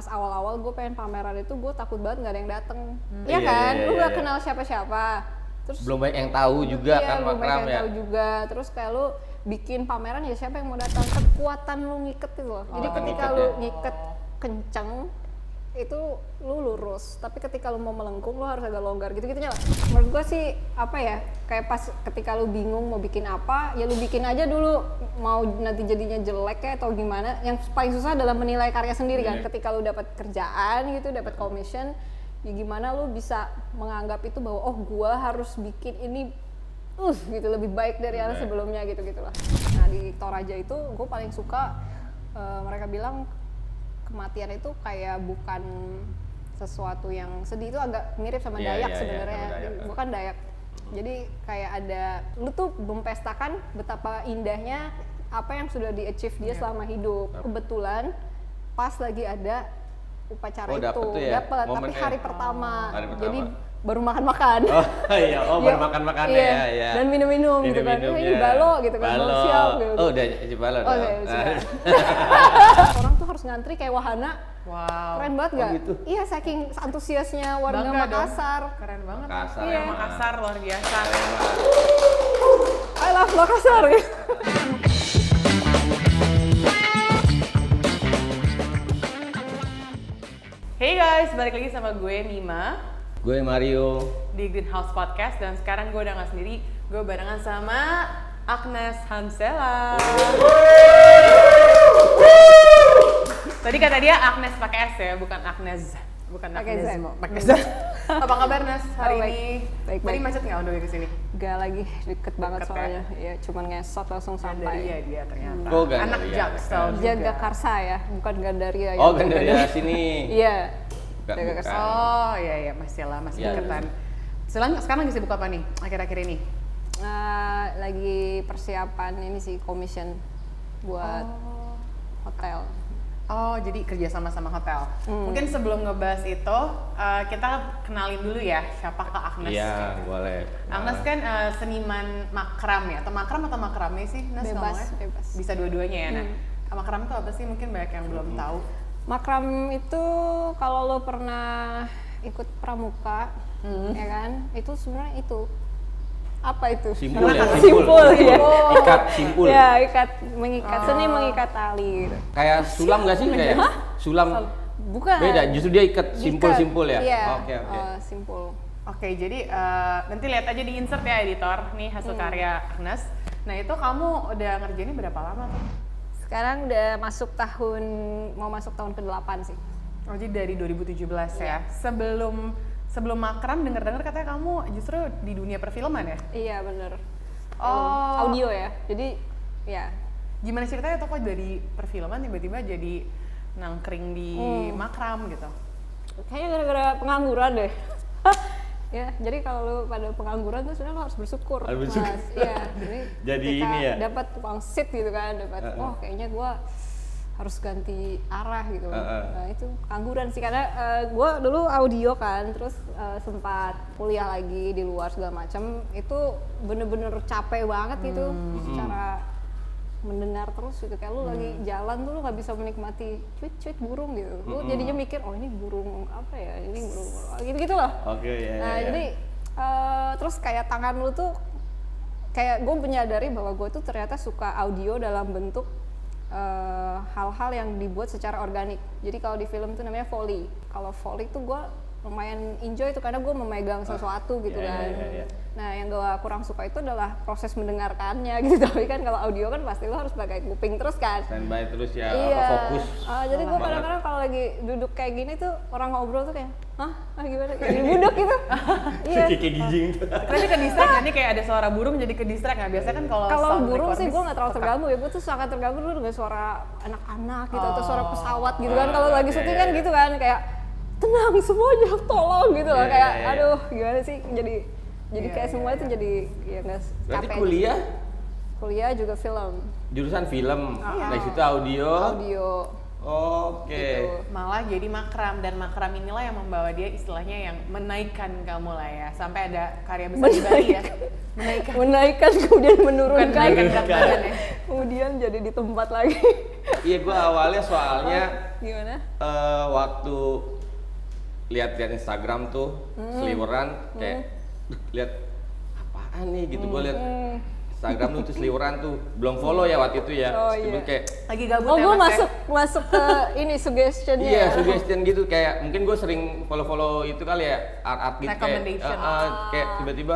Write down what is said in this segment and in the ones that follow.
pas awal-awal gue pengen pameran itu gue takut banget nggak ada yang dateng. Iya kan, lu nggak kenal siapa-siapa. Terus belum banyak yang tahu juga kan belum banyak makram yang ya. tahu juga. Terus kayak lu bikin pameran ya siapa yang mau datang, kekuatan lu ngiket itu loh. Jadi ketika lu ngiket kenceng itu lu lurus, tapi ketika lu mau melengkung lu harus agak longgar gitu-gitunya lah. Menurut gua sih apa ya, kayak pas ketika lu bingung mau bikin apa, ya lu bikin aja dulu, mau nanti jadinya jelek kayak atau gimana. Yang paling susah adalah menilai karya sendiri kan. Ketika lu dapat kerjaan gitu, dapat commission, ya gimana lu bisa menganggap itu bahwa oh gua harus bikin ini gitu lebih baik dari yang sebelumnya gitu-gitulah. Nah di Toraja itu gue paling suka mereka bilang kematian itu kayak bukan sesuatu yang sedih, itu agak mirip sama Dayak sebenarnya. Bukan Dayak. Jadi kayak ada lu tuh mempestakan betapa indahnya apa yang sudah di-achieve dia selama hidup. Kebetulan pas lagi ada upacara itu dapat tapi hari pertama. Jadi baru makan-makan. Baru makan-makan ya. Dan minum-minum gitu kan. Ini balo gitu kan. Siap gitu. Oh, udah balo. Orang tuh harus ngantri kayak wahana. Wow. Keren banget gak? Gitu. Iya, saking antusiasnya warga Makassar. Keren banget. Makassar, iya. Makassar luar biasa. I love Makassar. Hey guys, balik lagi sama gue Mima Gue Mario di Greenhouse Podcast, dan sekarang gue udah gak sendiri, gue barengan sama Agnes Hansela. Tadi kata dia Agnes pakai S ya, bukan Agnes. Bukan Pakai Agnes. Z. Pakai Z. Apa kabar Nes hari ini? Baik. Tadi macet nggak udah ke sini? Gak lagi, deket banget Deket soalnya. Ya, cuman ngesot langsung sampai. Iya dia ternyata. Oh, Gandaria. Anak Jaksel juga. Jaga Karsa ya, bukan Gandaria. Oh, Gandaria sini. Iya. Bukan. Jaga Karsa. Oh iya masih deketan. Sekarang lagi sibuk apa nih akhir-akhir ini? Lagi persiapan ini sih commission buat hotel. Oh, jadi kerja sama hotel. Mungkin sebelum ngebahas itu, kita kenalin dulu ya siapakah Agnes. Iya, boleh. Agnes kan seniman makram ya, atau makrame sih? Nes Bebas. Bisa dua-duanya ya. Nah, makram itu apa sih? Mungkin banyak yang belum tahu. Makram itu kalau lo pernah ikut pramuka, ya kan? Itu sebenarnya itu. Apa itu? Simpul ya, Simpul ya. Ikat simpul. Ya, mengikat, seni mengikat tali gitu. Kayak sulam nggak sih kayak? Sulam. Bukan. Beda, justru dia ikat simpul-simpul ya. Iya. Oke. Simpul. Oke, jadi nanti lihat aja di insert ya editor, nih hasil karya Agnes. Nah itu kamu udah ngerjainnya berapa lama tuh? Sekarang udah mau masuk tahun ke-8 sih. Oh, jadi dari 2017 ya. Sebelum makram dengar-dengar katanya kamu justru di dunia perfilman ya? Iya bener. Oh. Audio ya. Jadi ya. Gimana ceritanya tuh kok dari perfilman tiba-tiba jadi nangkring di makram gitu? Kayaknya gara-gara pengangguran deh. Ya, jadi kalau lu pada pengangguran tuh sebenarnya lu harus bersyukur. Mas. Iya, jadi kita ini ya. dapat uang seat gitu kan, dapat kayaknya gua harus ganti arah gitu. Nah, itu pengangguran sih karena gua dulu audio kan, terus sempat kuliah lagi di luar segala macam. Itu bener-bener capek banget gitu secara mendengar terus gitu, kayak lu lagi jalan tuh lu nggak bisa menikmati cuit burung gitu, lu jadinya mikir oh ini burung apa ya, ini burung gitu loh. Nah jadi terus kayak tangan lu tuh kayak gue menyadari bahwa gue tuh ternyata suka audio dalam bentuk hal-hal yang dibuat secara organik. Jadi kalau di film tuh namanya Foley. Kalau Foley tuh gue lumayan enjoy itu karena gue memegang sesuatu gitu kan. Nah yang gue kurang suka itu adalah proses mendengarkannya gitu. Tapi kan kalau audio kan pasti lo harus pakai kuping terus kan. Standby terus ya, iya. fokus. Jadi gue kadang-kadang kalau lagi duduk kayak gini tuh orang ngobrol tuh kayak, gimana? Kayak duduk gitu. Iya. Kayak gijing. Tapi ke distract kan, ini kayak ada suara burung jadi ke distract nggak? Biasanya kan kalau burung sih gue nggak terlalu terganggu ya. Gue tuh sangat terganggu dulu dengan suara anak-anak gitu atau suara pesawat gitu kan. Kalau lagi syuting kan gitu kan kayak tenang semuanya, tolong gitu loh, kayak aduh gimana sih, jadi kayak semua itu jadi ya nggak capek. Berarti kuliah juga film, jurusan film, dari situ audio. Oke. Gitu. Malah jadi makram, dan makram inilah yang membawa dia istilahnya yang menaikkan kamu lah ya, sampai ada karya besar di Bali ya. Menaikkan kemudian menurunkan. Menaikkan berat badan ya. Kemudian jadi di tempat lagi. Iya, gue awalnya soalnya Gimana? Waktu lihat Instagram tuh seliweran kayak lihat apaan nih gitu. Gue lihat Instagram tuh seliweran tuh, belum follow ya waktu itu ya. Oh, Cuma iya. kayak Lagi gabut Oh, ya gue Mas ya? masuk ke ini suggestionnya. iya, suggestion gitu, kayak mungkin gue sering follow itu kali ya, art gitu kayak Recommendation. kayak tiba-tiba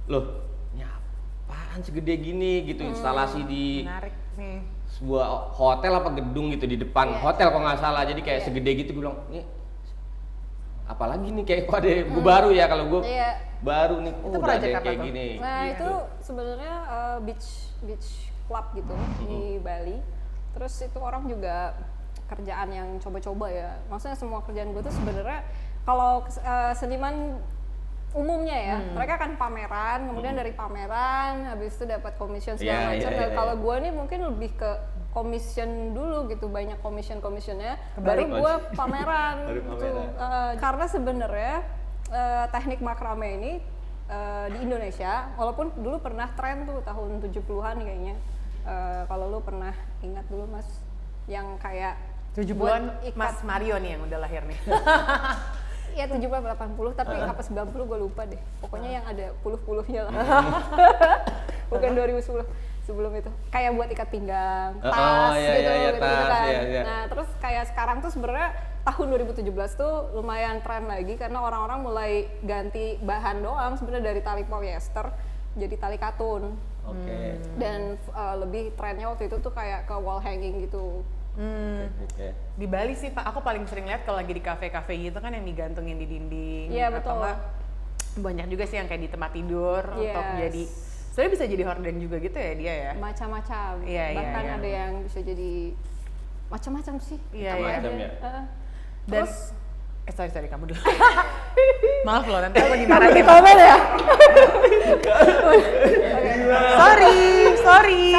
loh, ini apaan segede gini gitu, instalasi di Menarik nih. sebuah hotel apa gedung gitu di depan hotel kalau nggak salah, jadi kayak segede gitu. Gue bilang ini apalagi nih, kayak kok ada gue baru ya, kalau gue Iya. baru nih Itu udah ada project yang apa kayak tuh? gini. Nah Iya. itu sebenarnya beach club gitu di Bali. Terus itu orang juga kerjaan yang coba-coba ya. Maksudnya semua kerjaan gue tuh sebenarnya kalau seniman umumnya ya, mereka kan pameran, kemudian dari pameran habis itu dapat commission segala Iya, macam. iya, Nah, iya, kalau iya. gue nih mungkin lebih ke commission dulu gitu, banyak commissionnya, Kebalik. baru gue pameran Baru gitu. pameran. Karena sebenarnya teknik makrame ini di Indonesia, walaupun dulu pernah tren tuh tahun 70-an kayaknya. Kalau lu pernah ingat dulu Mas, yang kayak 70-an buat ikat- Mas Mario nih yang udah lahir nih. Iya 70 80, tapi apa 90 gue lupa deh. Pokoknya yang ada puluh-puluhnya lah. Bukan 2010 sebelum itu. Kayak buat ikat pinggang, Oh, tas iya, gitu, iya, iya, gitu, tas, kan. iya, iya. Nah, terus kayak sekarang tuh sebenarnya tahun 2017 tuh lumayan tren lagi karena orang-orang mulai ganti bahan doang sebenarnya dari tali polyester jadi tali katun. Oke. Dan lebih trennya waktu itu tuh kayak ke wall hanging gitu. Oke. Di Bali sih Pak, aku paling sering lihat kalau lagi di kafe-kafe gitu kan yang digantungin di dinding. Iya, atau betul. enggak banyak juga sih yang kayak di tempat tidur untuk Yes. jadi sebenarnya bisa jadi horden juga gitu ya dia ya. Macam-macam. Iya, iya, Bahkan iya. ada yang bisa jadi macam-macam sih. Iya, Sama iya. aja. Macam ya. Dan Terus sorry kamu dulu. Maaf loh, nanti aku dimarahin. komen ya. sorry.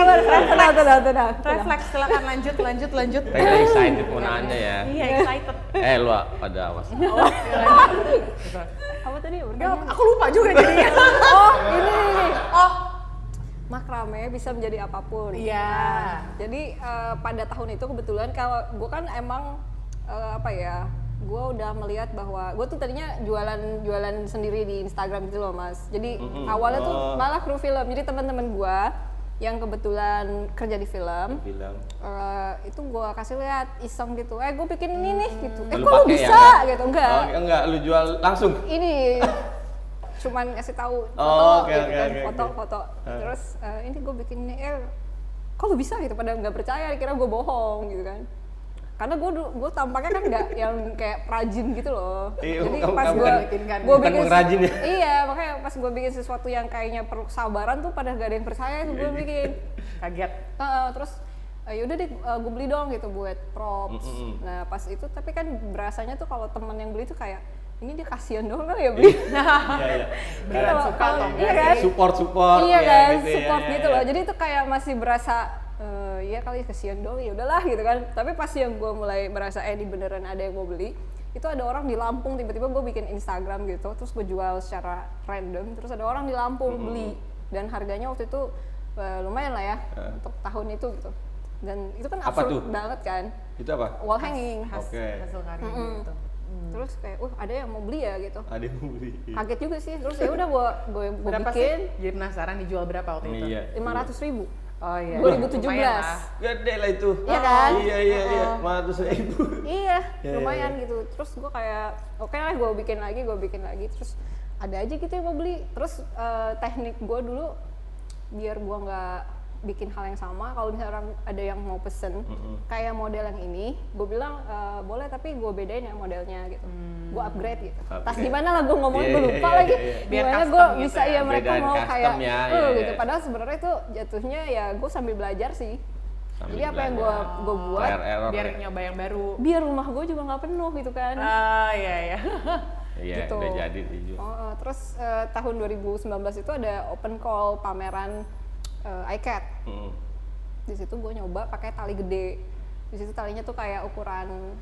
Tenang. Refleks, silakan lanjut. Saya excited mau nanya ya. Iya, excited. Lu pada awas. Apa tadi? Enggak, aku lupa juga jadinya. Oh, ini. Oh, Makrame bisa menjadi apapun. iya. Nah, jadi pada tahun itu kebetulan kalau gue kan emang gue udah melihat bahwa gue tuh tadinya jualan sendiri di Instagram gitu loh Mas. Jadi awalnya tuh malah kru film. Jadi teman-teman gue yang kebetulan kerja di film, itu gue kasih lihat iseng gitu. Gue bikin ini nih gitu. Lu Kok lu pakai ya, bisa gitu? Enggak. Oh, enggak, lu jual langsung. Ini cuman kasih tahu foto Oh, oke, gitu oke, kan, oke, foto. Terus ini gue bikin ini, kok lu bisa gitu? Pada nggak percaya, kira gue bohong gitu kan? Karena gue tampaknya kan nggak yang kayak rajin gitu loh. Iya, Jadi kamu- pas kamu gue kan bukan pengrajin ya? Iya, makanya pas gue bikin sesuatu yang kayaknya perlu kesabaran tuh pada nggak ada yang percaya tuh gue bikin. Kaget. Terus yaudah deh gue beli dong gitu buat props. Nah pas itu tapi kan berasanya tuh kalau temen yang beli tuh kayak ini dia kasihan doang kali ya beli. Iya. Beneran suka atau iya enggak kan? sih? Support Iya ya, kan, gitu ya, support ya, gitu ya. loh. Jadi itu kayak masih berasa iya kali kasihan dong, ya udahlah gitu kan. Tapi pas yang gue mulai merasa ini beneran ada yang mau beli, itu ada orang di Lampung tiba-tiba gue bikin Instagram gitu, terus gue jual secara random, terus ada orang di Lampung beli dan harganya waktu itu lumayan lah ya untuk tahun itu gitu. Dan itu kan Apa absurd tuh? banget kan, Itu apa? wall hanging. Oke. Hasil karya gitu. Terus kayak, ada yang mau beli ya gitu. Ada yang mau beli. Kaget juga sih. Terus ya udah gue Berapa bikin sih? Jadi penasaran dijual berapa waktu itu? Iya. 500.000. Oh iya. 2017. Lumayan lah. Gede lah itu. Iya kan? Iya. 500.000. Iya, Iya, lumayan gitu. Terus gue kayak, oke lah gue bikin lagi. Terus ada aja gitu yang mau beli. Terus teknik gue dulu, biar gue nggak bikin hal yang sama, kalau misalnya orang ada yang mau pesen kayak model yang ini, gue bilang boleh tapi gue bedain ya modelnya gitu. Gue upgrade gitu. Tas Upgrade. gimana lah gue ngomong, Iya, gue iya, lupa iya, lagi. iya. Biar Gimana custom gue gitu bisa ya. ya mereka Bedain mau custom kayak ya, iya, gitu. iya. Padahal sebenarnya itu jatuhnya ya gue sambil belajar sih. Sambil Jadi apa yang belajar. gue buat, Trial error Biar ya. nyoba yang baru. biar rumah gue juga nggak penuh gitu kan. Iya. Iya, gitu. udah jadi dijual. Terus tahun 2019 itu ada open call pameran iCat. Di situ gue nyoba pakai tali gede. Di situ talinya tuh kayak ukuran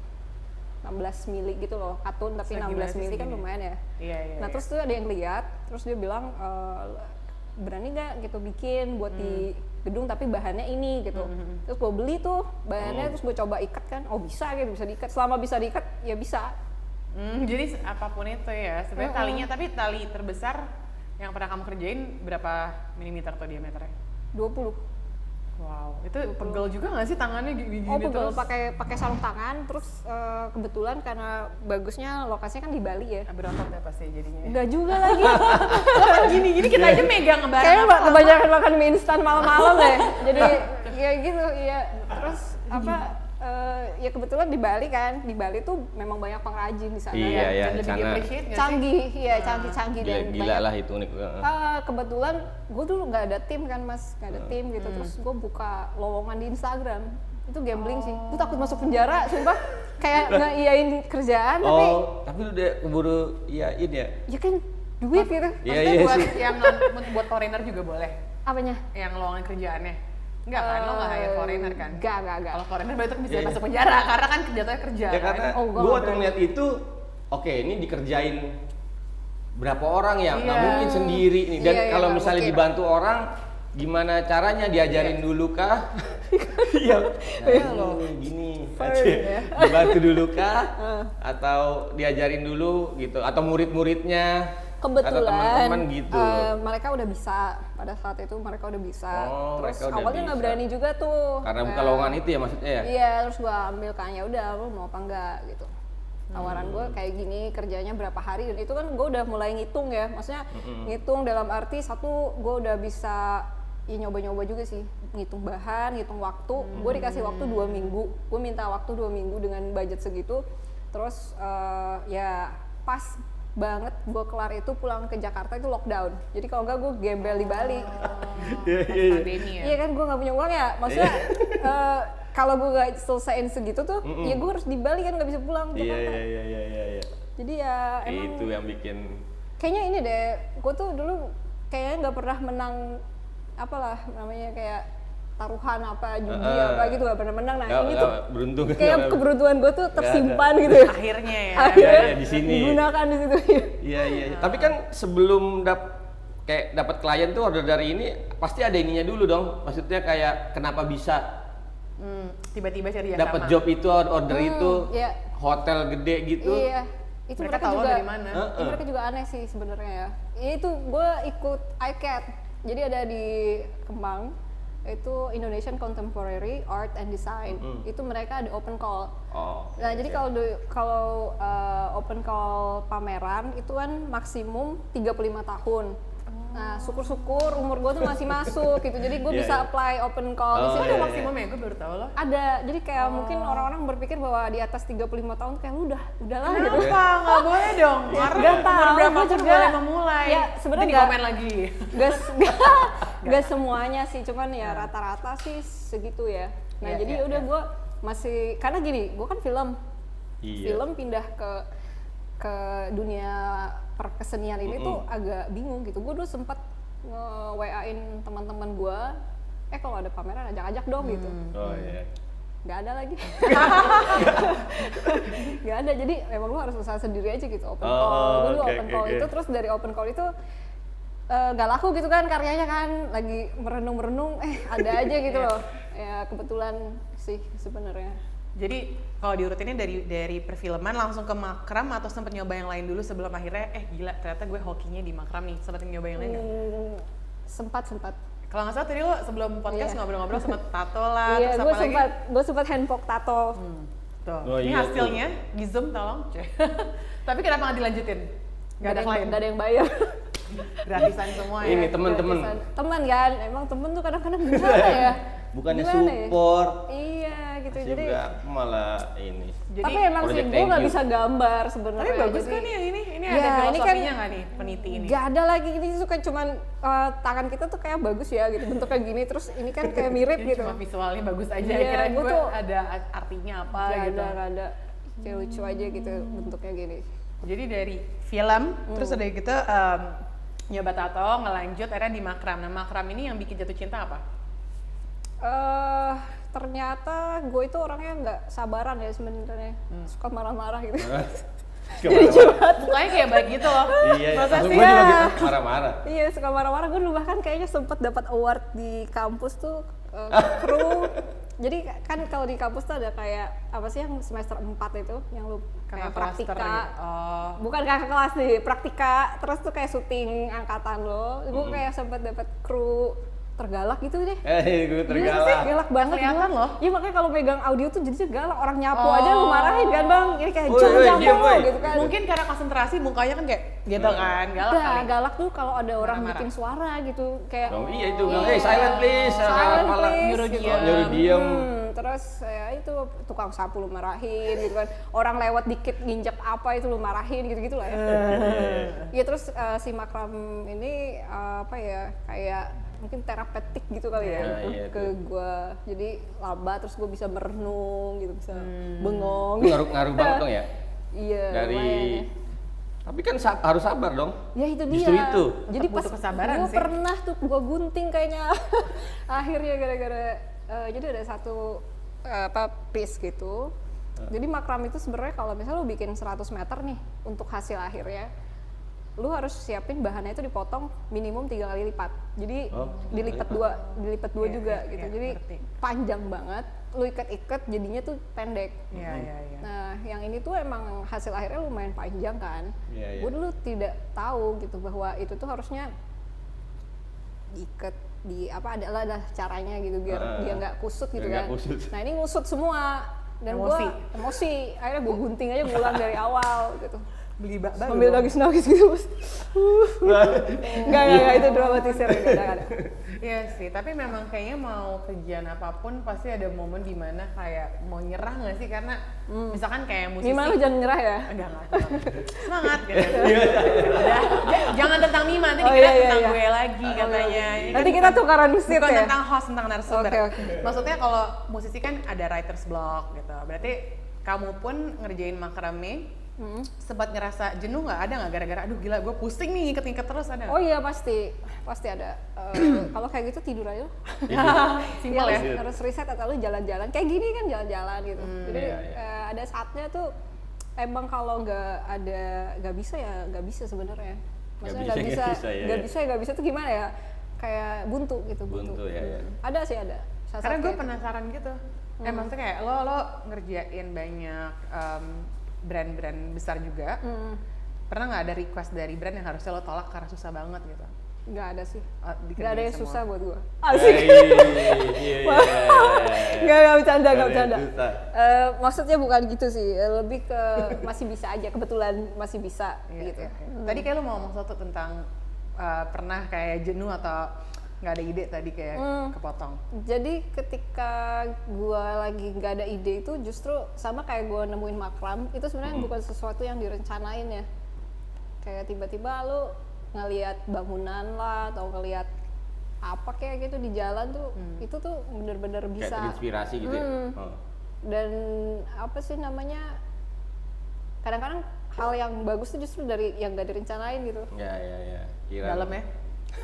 16 mili gitu loh, katun tapi Segimana 16 sih mili kan segini? lumayan ya. Iya. Nah terus tuh ada yang lihat, terus dia bilang berani nggak gitu bikin buat di gedung tapi bahannya ini gitu. Terus gue beli tuh bahannya, terus gue coba ikat kan, oh bisa gitu, bisa diikat. Selama bisa diikat ya bisa. Jadi apapun itu ya, sebenarnya talinya, tapi tali terbesar yang pernah kamu kerjain berapa milimeter tuh diameternya? 20. Wow, itu pegel juga nggak sih tangannya gini Oh pegel, terus? pakai sarung tangan, terus kebetulan karena bagusnya lokasinya kan di Bali ya. Berotot ya pasti jadinya. Enggak juga lagi. Gini-gini kita aja megang barang Kayaknya apa-apa. kebanyakan makan mie instan malam-malam deh. Jadi ya gitu, ya. Terus ya kebetulan di Bali kan, di Bali tuh memang banyak pengrajin di sana. Iya, kan. iya, Dan lebih sana. appreciate nggak sih? Canggih, iya canggih-canggih dan Gila banyak. lah itu unik. Kebetulan gue dulu nggak ada tim kan mas, nggak ada tim gitu. Terus gue buka lowongan di Instagram. Itu gambling sih. Gue takut masuk penjara, sumpah. Kayak ngeiyain kerjaan tapi Tapi lu udah keburu iyain ya? ya kan duit gitu. Iya, Maksudnya iya buat sih. yang buat foreigner juga boleh? Apanya? Yang lowongan kerjaannya? Enggak kan, lo nggak hire foreigner kan? Enggak. Kalau foreigner berarti bisa Iya, iya. masuk penjara, karena kan jatuhnya kerja Ya kan? karena Oh, gua gua nggak waktu berani. ngeliat itu, oke ini dikerjain berapa orang ya? Nggak Iya. mungkin sendiri nih. Dan Iya, iya, kalau nggak misalnya mungkin. dibantu orang, gimana caranya diajarin dulu kah? Iya. Nah, ini gini. ya. Dibantu dulu kah? Atau diajarin dulu gitu? Atau murid-muridnya? Atau Kebetulan teman-teman gitu? mereka udah bisa pada saat itu, mereka udah bisa. Oh, Terus mereka udah awalnya nggak bisa. berani juga tuh. Karena buka lowongan itu ya maksudnya ya? Iya, terus gua ambil kan, ya udah lu mau apa enggak gitu. Tawaran gue kayak gini, kerjanya berapa hari, dan itu kan gue udah mulai ngitung ya, maksudnya ngitung dalam arti satu gue udah bisa ya nyoba-nyoba juga sih, ngitung bahan, ngitung waktu. Gue dikasih waktu 2 minggu, gue minta waktu 2 minggu dengan budget segitu. Terus ya pas banget gue kelar itu pulang ke Jakarta itu lockdown, jadi kalau enggak gue gembel di Bali. Pandemi ya? Iya kan, gue nggak punya uang ya, maksudnya kalau gue nggak selesaiin segitu tuh, ya gue harus di Bali kan, nggak bisa pulang ke Iya, Jakarta. iya. Jadi ya emang Itu yang bikin kayaknya ini deh, gue tuh dulu kayaknya nggak pernah menang apalah namanya kayak taruhan apa judi apa gitu, nggak pernah menang. Nah ini tuh beruntung. kayak keberuntungan gue tuh tersimpan gitu ya. Akhirnya ya. Akhirnya Iya, di sini. digunakan di situ. Iya. Tapi kan sebelum kayak dapat klien tuh order dari ini pasti ada ininya dulu dong. Maksudnya kayak kenapa bisa Tiba-tiba cari yang dapat sama. job itu, order itu, Iya. hotel gede gitu. Iya, itu Mereka mereka tahu juga dari mana? Ya, mereka juga aneh sih sebenarnya ya. Itu gue ikut ICAT, jadi ada di Kemang, itu Indonesian Contemporary Art and Design. Itu mereka ada open call. Oh. Nah, jadi kalau open call pameran itu kan maksimum 35 tahun. Nah, syukur-syukur umur gue tuh masih masuk gitu. Jadi gue Iya, bisa iya. apply open call. Di Oh, sini Ada iya. maksimum ya, gue baru tahu loh. ada. Jadi kayak mungkin orang-orang berpikir bahwa di atas 35 tahun kayak lu udahlah gitu. Kenapa? Nggak boleh dong. Karena Nggak umur tahu, berapa gua pun juga. boleh memulai. Ya, sebenarnya Nanti nggak- komen lagi. Gak semuanya sih, cuman ya rata-rata sih segitu ya. Nah, Iya, jadi iya, udah iya. gue masih, karena gini, gue kan film Iya. pindah ke dunia perkesenian ini tuh agak bingung gitu. Gue dulu sempat nge-WA-in teman-teman gue, kalau ada pameran ajak-ajak dong gitu. Oh iya. Nggak ada lagi. Nggak ada, jadi memang lu harus usaha sendiri aja gitu, open Oh, call. Gue dulu oke, open oke, call oke. itu, terus dari open call itu nggak laku gitu kan karyanya kan, lagi merenung-merenung, ada aja gitu loh. Ya kebetulan sih sebenarnya. Jadi kalau diurutinnya dari perfilman langsung ke makram atau sempet nyoba yang lain dulu sebelum akhirnya gila ternyata gue hokinya di makram nih, sempet nyoba yang lain nggak? Sempat. Kalau nggak salah tadi lo sebelum podcast Iya. ngobrol-ngobrol sempet tato lah, Iya, terus gue apa lagi? sempat handpoke tato. Tuh, Oh, ini iya hasilnya di zoom tolong. Tapi kenapa nggak dilanjutin? Nggak ada klien, Nggak ada yang bayar. gratisan semua ya. Ini temen-temen. Teman kan, emang temen tuh kadang-kadang gimana ya? Bukannya Gimana ya? support. Iya gitu, Masih jadi enggak, malah ini. Jadi, tapi emang sih project gue thank nggak you. bisa gambar sebenarnya. tapi bagus jadi- kan yang ini? Ini Ya, ada ini kan filosofinya nggak nih peniti ini? Gak ada lagi, ini tuh kan cuman tangan kita tuh kayak bagus ya gitu, bentuknya gini, terus ini kan kayak mirip Ini gitu. cuma visualnya bagus aja, Iya, kira gua gue tuh- ada artinya apa gitu. Gak ada, kayak lucu aja gitu bentuknya gini. Jadi dari film, terus udah gitu nyoba tato, ngelanjut akhirnya di makram. Nah makram ini yang bikin jatuh cinta apa? Ternyata gue itu orangnya nggak sabaran ya sebenarnya, suka marah-marah gitu. jadi curhat. Mukanya kayak baik gitu loh. Iya, Masa langsung sih? gue juga gitu, marah-marah. Iya, suka marah-marah. Gue dulu bahkan kayaknya sempet dapat award di kampus tuh, kru. Jadi kan kalau di kampus tuh ada kayak apa sih yang semester 4 itu yang lu kayak Kakak praktika. klaster gitu. Oh. Bukan kakak kelas nih, praktika. Terus tuh kayak syuting angkatan lo. Gue kayak sempet dapat kru tergalak gitu deh. Gue Gila sih, tergalak. galak banget Kelihatan gua. loh. Iya makanya kalau megang audio tuh jadinya galak. Orang nyapu aja lu marahin kan bang. Ini kayak Woi, jangan woi, nyapu diam, lo woi. gitu kan. Mungkin karena konsentrasi mukanya kan kayak gitu kan, galak Enggak, kali. galak tuh kalau ada orang Marah-marah. bikin suara gitu kayak Oh, iya itu bilang, hey silent please. silent Malah please, nyuruh gitu. diem. Nyuruh diem. Terus ya itu tukang sapu lu marahin gitu kan, orang lewat dikit nginjek apa itu lu marahin gitu-gitu lah ya. Ya terus si makram ini apa ya kayak mungkin terapeutik gitu kali ya Iya, ke gua, jadi laba terus gua bisa merenung gitu, bisa bengong. Itu ngaruh banget dong ya. Iya, Dari lumayan ya. tapi kan harus sabar dong. Ya itu dia. Justru itu. Jadi Tetap pas butuh kesabaran gue sih. pernah tuh gue gunting kayaknya akhirnya gara-gara jadi ada satu apa piece gitu. Jadi makram itu sebenarnya kalau misalnya lu bikin 100 meter nih untuk hasil akhirnya, lu harus siapin bahannya itu dipotong minimum 3 kali lipat. Jadi dilipat dua Iya, juga iya, gitu. iya, Jadi ngerti. panjang banget. Lu ikat-ikat jadinya tuh pendek. Iya, iya, iya. Nah, yang ini tuh emang hasil akhirnya lumayan panjang kan. Iya, iya. Gue dulu tidak tahu gitu bahwa itu tuh harusnya diikat di apa adalah caranya gitu biar dia nggak kusut gitu Biar kan. nggak kusut. Nah ini ngusut semua dan gue emosi. Akhirnya gue gunting aja ngulang dari awal gitu. Beli baru. Sambil nangis-nangis gitu bos. Enggak itu dramatisir gitu. Ada. Iya sih, tapi memang kayaknya mau kerjaan apapun pasti ada momen dimana kayak mau nyerah nggak sih, karena misalkan kayak musisi. Gimana lu jangan nyerah ya? Enggak. Semangat gitu. Udah, jangan tentang Mima, nanti Oh, dikira iya, tentang iya. gue lagi katanya. Ini Nanti kan kita bukan- tukaran seat bukan ya? tentang host, tentang narasumber. Oke. Maksudnya kalau musisi kan ada writer's block gitu. Berarti kamu pun ngerjain makrame, sempat ngerasa jenuh nggak? Ada nggak gara-gara aduh gila gue pusing nih ngiket-ngiket terus, ada nggak? Oh iya pasti ada. Kalau kayak gitu tidur aja. Simpel ya. Harus riset atau lu jalan-jalan. Kayak gini kan jalan-jalan gitu. Jadi iya. ada saatnya tuh emang kalau nggak bisa ya nggak bisa sebenarnya. Maksudnya nggak bisa ya. nggak bisa tuh gimana ya? Kayak buntu gitu. Buntu, ya. Ada sih ada. Saat-saat Karena gue kayak gitu. penasaran gitu. Maksudnya kayak lo ngerjain banyak brand-brand besar juga. Pernah nggak ada request dari brand yang harusnya lo tolak karena susah banget gitu? Nggak ada sih. Dikerjain Nggak ada yang semua. susah buat gua. Asik. Nggak bercanda. Susah. Maksudnya bukan gitu sih, lebih ke masih bisa aja, kebetulan masih bisa Iya, gitu. iya, iya. Tadi kayak lo mau ngomong sesuatu tentang pernah kayak jenuh atau nggak ada ide tadi kayak kepotong. Jadi ketika gua lagi nggak ada ide itu justru sama kayak gua nemuin makram, itu sebenarnya bukan sesuatu yang direncanain ya. Kayak tiba-tiba lu ngelihat bangunan lah atau ngelihat apa kayak gitu di jalan tuh, itu tuh bener-bener Kayak bisa. terinspirasi gitu ya. Oh. Dan apa sih namanya, kadang-kadang hal yang bagus tuh justru dari yang gak direncanain gitu. Ya. Kira. Dalam ya.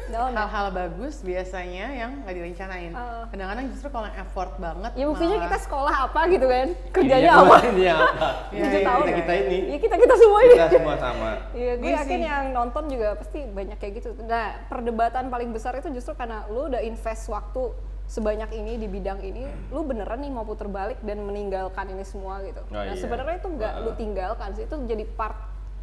Dalam ya? Hal-hal bagus biasanya yang nggak direncanain. Kadang-kadang justru kalau yang effort banget. Ya buktinya malah- kita sekolah apa gitu kan, kerjanya Ininya apa? Ini apa? Iya, 7 iya, tahun. iya. Kita ini. Ya kita semua ini. Kita semua sama. Iya, gue Iya yakin sih. yang nonton juga pasti banyak kayak gitu. Nah, perdebatan paling besar itu justru karena lu udah invest waktu sebanyak ini di bidang ini, lu beneran nih mau puter balik dan meninggalkan ini semua gitu. Oh, Nah, iya. sebenarnya itu nggak lu tinggalkan sih, itu jadi part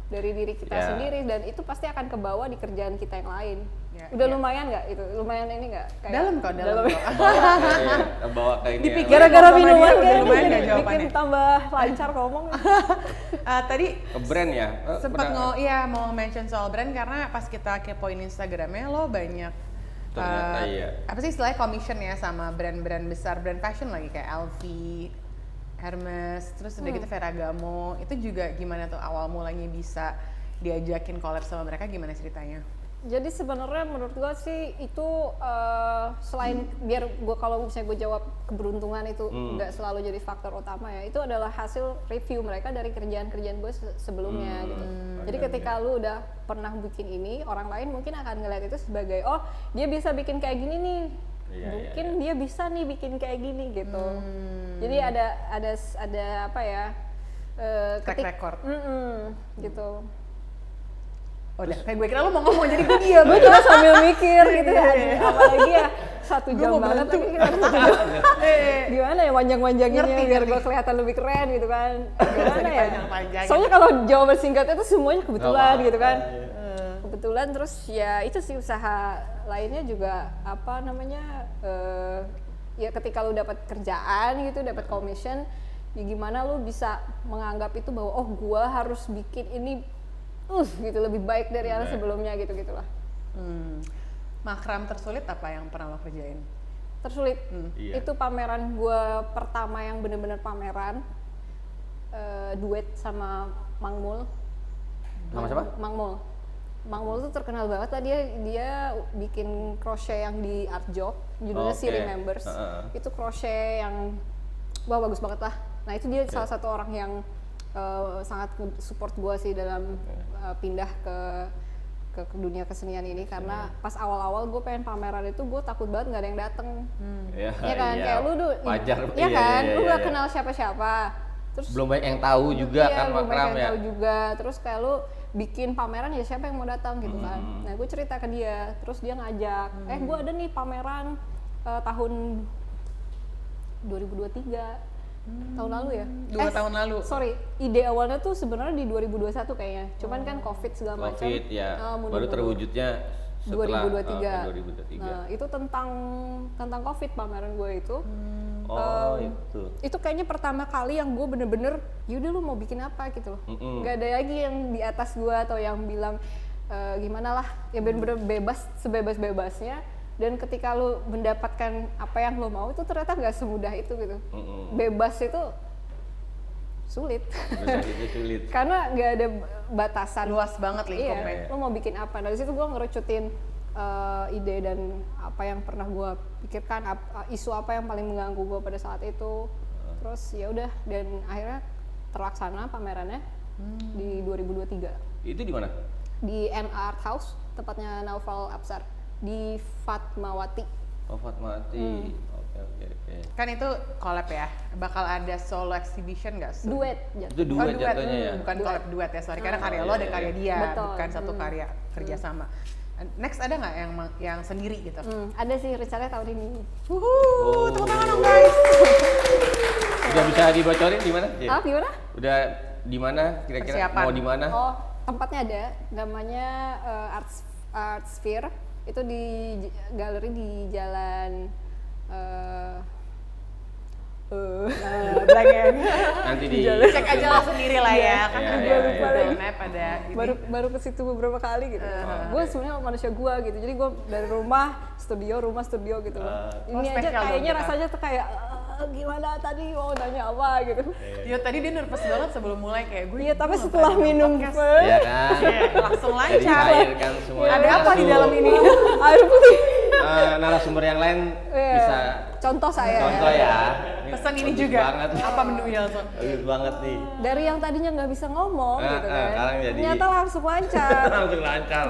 dari diri kita Ya. sendiri dan itu pasti akan kebawa di kerjaan kita yang lain. Ya, Udah ya. lumayan nggak itu? Lumayan ini nggak? Dalam kok, dalam kok. Bawa ke ini. Dipikir- Gara-gara Sama dia minuman udah kayak lumayan jadi nggak bikin jawabannya? tambah lancar ngomong. Tadi Ke brand ya. sempat Pernah- mau mention soal brand karena pas kita kepoin Instagramnya lo banyak Ternyata iya. apa sih istilahnya commission ya sama brand-brand besar, brand fashion lagi kayak LV, Hermes, terus udah gitu Ferragamo. Itu juga gimana tuh awal mulanya bisa diajakin collab sama mereka, gimana ceritanya? Jadi sebenarnya menurut gua sih itu selain biar gua kalau misalnya gue jawab keberuntungan itu nggak selalu jadi faktor utama ya, itu adalah hasil review mereka dari kerjaan-kerjaan gue sebelumnya gitu. Jadi ketika lu udah pernah bikin ini, orang lain mungkin akan ngeliat itu sebagai oh dia bisa bikin kayak gini nih, Iya, mungkin dia bisa nih bikin kayak gini gitu. Jadi ada apa ya? track record. Gitu. Udah, kayak gue kira lu mau ngomong jadi gue Iya, gue juga sambil mikir gitu kan. Apalagi ya 1 Gue jam mau banget bantu. lagi kita harus 1 jam. Gimana ya panjang-panjanginnya Ngerti, biar ngerti. gue kelihatan lebih keren gitu kan. Gimana ya? Panjang-panjangin. Soalnya kalau jawaban singkatnya itu semuanya kebetulan Nggak gitu kan. apa-apa, Kebetulan terus ya itu sih usaha lainnya juga apa namanya ya ketika lu dapat kerjaan gitu, dapat commission, ya gimana lu bisa menganggap itu bahwa oh gua harus bikin ini gitu lebih baik dari yang sebelumnya gitu-gitulah. Makram tersulit apa yang pernah lo kerjain? Tersulit. Iya. Itu pameran gua pertama yang bener-bener pameran duet sama Mang Mul. Sama siapa? Mang Mul. Mang Mul tuh terkenal banget lah, dia bikin crochet yang di Art Job, judulnya Si Oke. Remembers. Itu crochet yang wah bagus banget lah. Nah itu dia salah satu orang yang sangat support gua sih dalam pindah ke dunia kesenian ini, karena pas awal-awal gue pengen pameran itu gue takut banget nggak ada yang dateng. Iya, Ya kan, iya. kayak lu tuh, Wajar. ya kan, lu iya, nggak iya. kenal siapa-siapa. Terus Belum banyak yang tahu juga iya, kan belum banyak Makram yang ya. tahu juga. Terus kayak lu bikin pameran ya siapa yang mau datang gitu kan. Nah gue cerita ke dia, terus dia ngajak, gue ada nih pameran tahun 2023. Tahun lalu ya? 2 tahun lalu. Sorry, ide awalnya tuh sebenarnya di 2021 kayaknya. Cuman kan COVID segala macam. Covid ya. mundur-mundur. Baru terwujudnya setelah 2023. Nah, itu tentang COVID pameran gue itu. Oh, itu. Itu kayaknya pertama kali yang gue bener-bener, yaudah lu mau bikin apa gitu loh. Gak ada lagi yang di atas gue atau yang bilang gimana lah, ya bener-bener bebas, sebebas-bebasnya. Dan ketika lu mendapatkan apa yang lu mau itu ternyata gak semudah itu gitu. Bebas itu sulit. Benar, itu sulit. Karena nggak ada batasan. Luas banget Iya, lingkupnya. lo mau bikin apa? Dari situ gue ngerucutin ide dan apa yang pernah gue pikirkan, isu apa yang paling mengganggu gue pada saat itu. Terus ya udah, dan akhirnya terlaksana pamerannya di 2023 Itu di mana? di N Art House, tepatnya Naufal Absar di Fatmawati. Oh, Fatmawati. Oke. Kan itu collab ya? Bakal ada solo exhibition nggak? Duet. Itu duet jatuhnya ya. Bukan Duet. collab, duet ya, sorry. Karena karya lo ada karya dia, Betul. bukan satu karya kerjasama. Next ada nggak yang sendiri gitu? Ada sih rencananya tahun ini. Wuhuu, tepuk tangan dong guys! Udah bisa dibocorin di mana? Ci? Gimana? Udah di mana kira-kira Persiapan. mau di mana? Oh, tempatnya ada, namanya Art Sphere. Itu di galeri di Jalan Belakang. Nanti di Cek aja lah sendiri lah ya, kan Iya, ada iya, di iya. Google Map ada ini. baru ke situ beberapa kali gitu. Gue sebenarnya manusia gue gitu. Jadi gue dari rumah studio gitu loh. Ini aja spesial dong kayaknya kita. rasanya tuh kayak gimana tadi mau nanya apa gitu. Ya tadi dia nervous banget sebelum mulai kayak gue. Iya, tapi gue setelah ngapain minum podcast? first, Iya kan? Langsung Jadi lancar. cair kan semua. Ada apa di dalam ini? air putih. Narasumber yang lain Iya. bisa Contoh saya. contoh ya. Pesan ini Bagus juga. Banget. Apa menunya Son? Bagus banget nih. Dari yang tadinya nggak bisa ngomong gitu kan. sekarang jadi- Ternyata langsung lancar. Langsung lancar.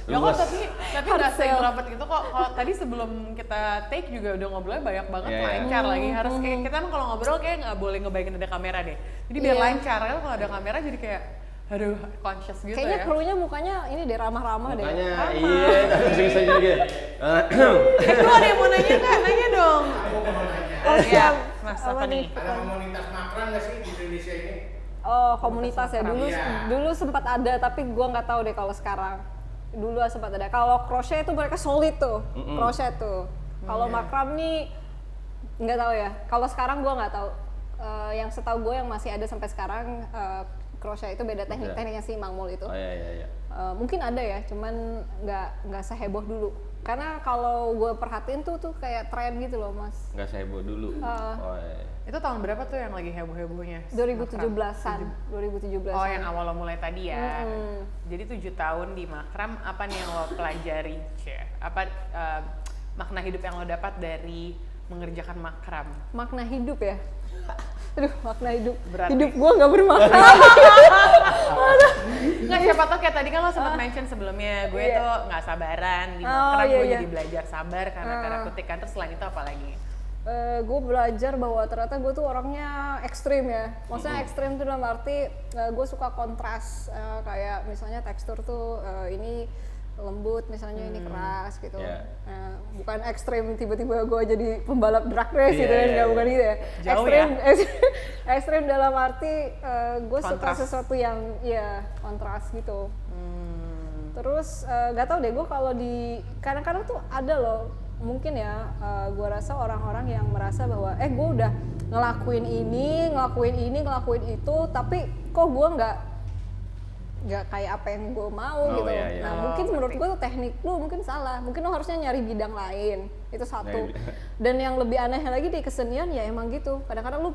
Ya kok Luas. tapi Hard nggak sell. se-introvert gitu kok. Kalau tadi sebelum kita take juga udah ngobrolnya banyak banget, Iya, iya. lancar lagi. Harus kayak kita emang kalau ngobrol kayak nggak boleh ngebayangin ada kamera deh. Jadi biar Iya. lancar. Karena kalau ada kamera jadi kayak aduh conscious gitu Kayaknya ya. krunya mukanya ini deh ramah-ramah deh. Makanya Apa? iya, bisa juga. Lu ada yang mau nanya nggak? Nanya dong. Oh, Iya, siap. Mas Apa apa nih? nih? Ada komunitas makram nggak sih di Indonesia ini? Oh, komunitas ya. Iya. Dulu sempat ada, tapi gua nggak tahu deh kalau sekarang. Dulu sempat ada. Kalau crochet itu mereka solid tuh, crochet tuh. Kalau makram nih nggak tahu ya. Kalau sekarang gua nggak tahu. Yang setahu gue yang masih ada sampai sekarang crochet itu beda tekniknya si Mang Mul itu. Oh iya. Mungkin ada ya, cuman nggak seheboh dulu. Karena kalau gue perhatiin tuh kayak tren gitu loh, Mas. Nggak saya bawa dulu. Oh iya. Itu tahun berapa tuh yang lagi heboh-hebohnya? 2017-an, 2017. Oh, yang awal lo mulai tadi ya. Jadi 7 tahun di Makram, apa nih yang lo pelajari? Apa makna hidup yang lo dapat dari mengerjakan Makram? Makna hidup ya. Aduh, makna hidup. Berat Hidup nih. gue nggak bermakna. Nggak, siapa tau kayak tadi kan lo sempat mention sebelumnya, gue Iya. tuh nggak sabaran di Oh, Makram, iya, gue iya. jadi belajar sabar karena terapeutikan. Terus selain itu apa lagi? gue belajar bahwa ternyata gue tuh orangnya ekstrim ya. Maksudnya ekstrim tuh dalam arti gue suka kontras, kayak misalnya tekstur tuh ini lembut, misalnya ini keras gitu. Yeah. Bukan ekstrim tiba-tiba gue jadi pembalap drag race gitu kan, nggak bukan gitu ya. Jauh Ekstrim, ekstrim dalam arti gue suka Kontras. sesuatu yang ya kontras gitu. Terus gak tau deh, gue kalau di kadang-kadang tuh ada loh, mungkin ya gue rasa orang-orang yang merasa bahwa gue udah ngelakuin ngelakuin itu, tapi kok gue nggak kayak apa yang gue mau gitu. iya, iya. Nah mungkin menurut gue tuh teknik lu mungkin salah, mungkin lu harusnya nyari bidang lain, itu satu. Dan yang lebih aneh lagi di kesenian ya emang gitu, kadang-kadang lu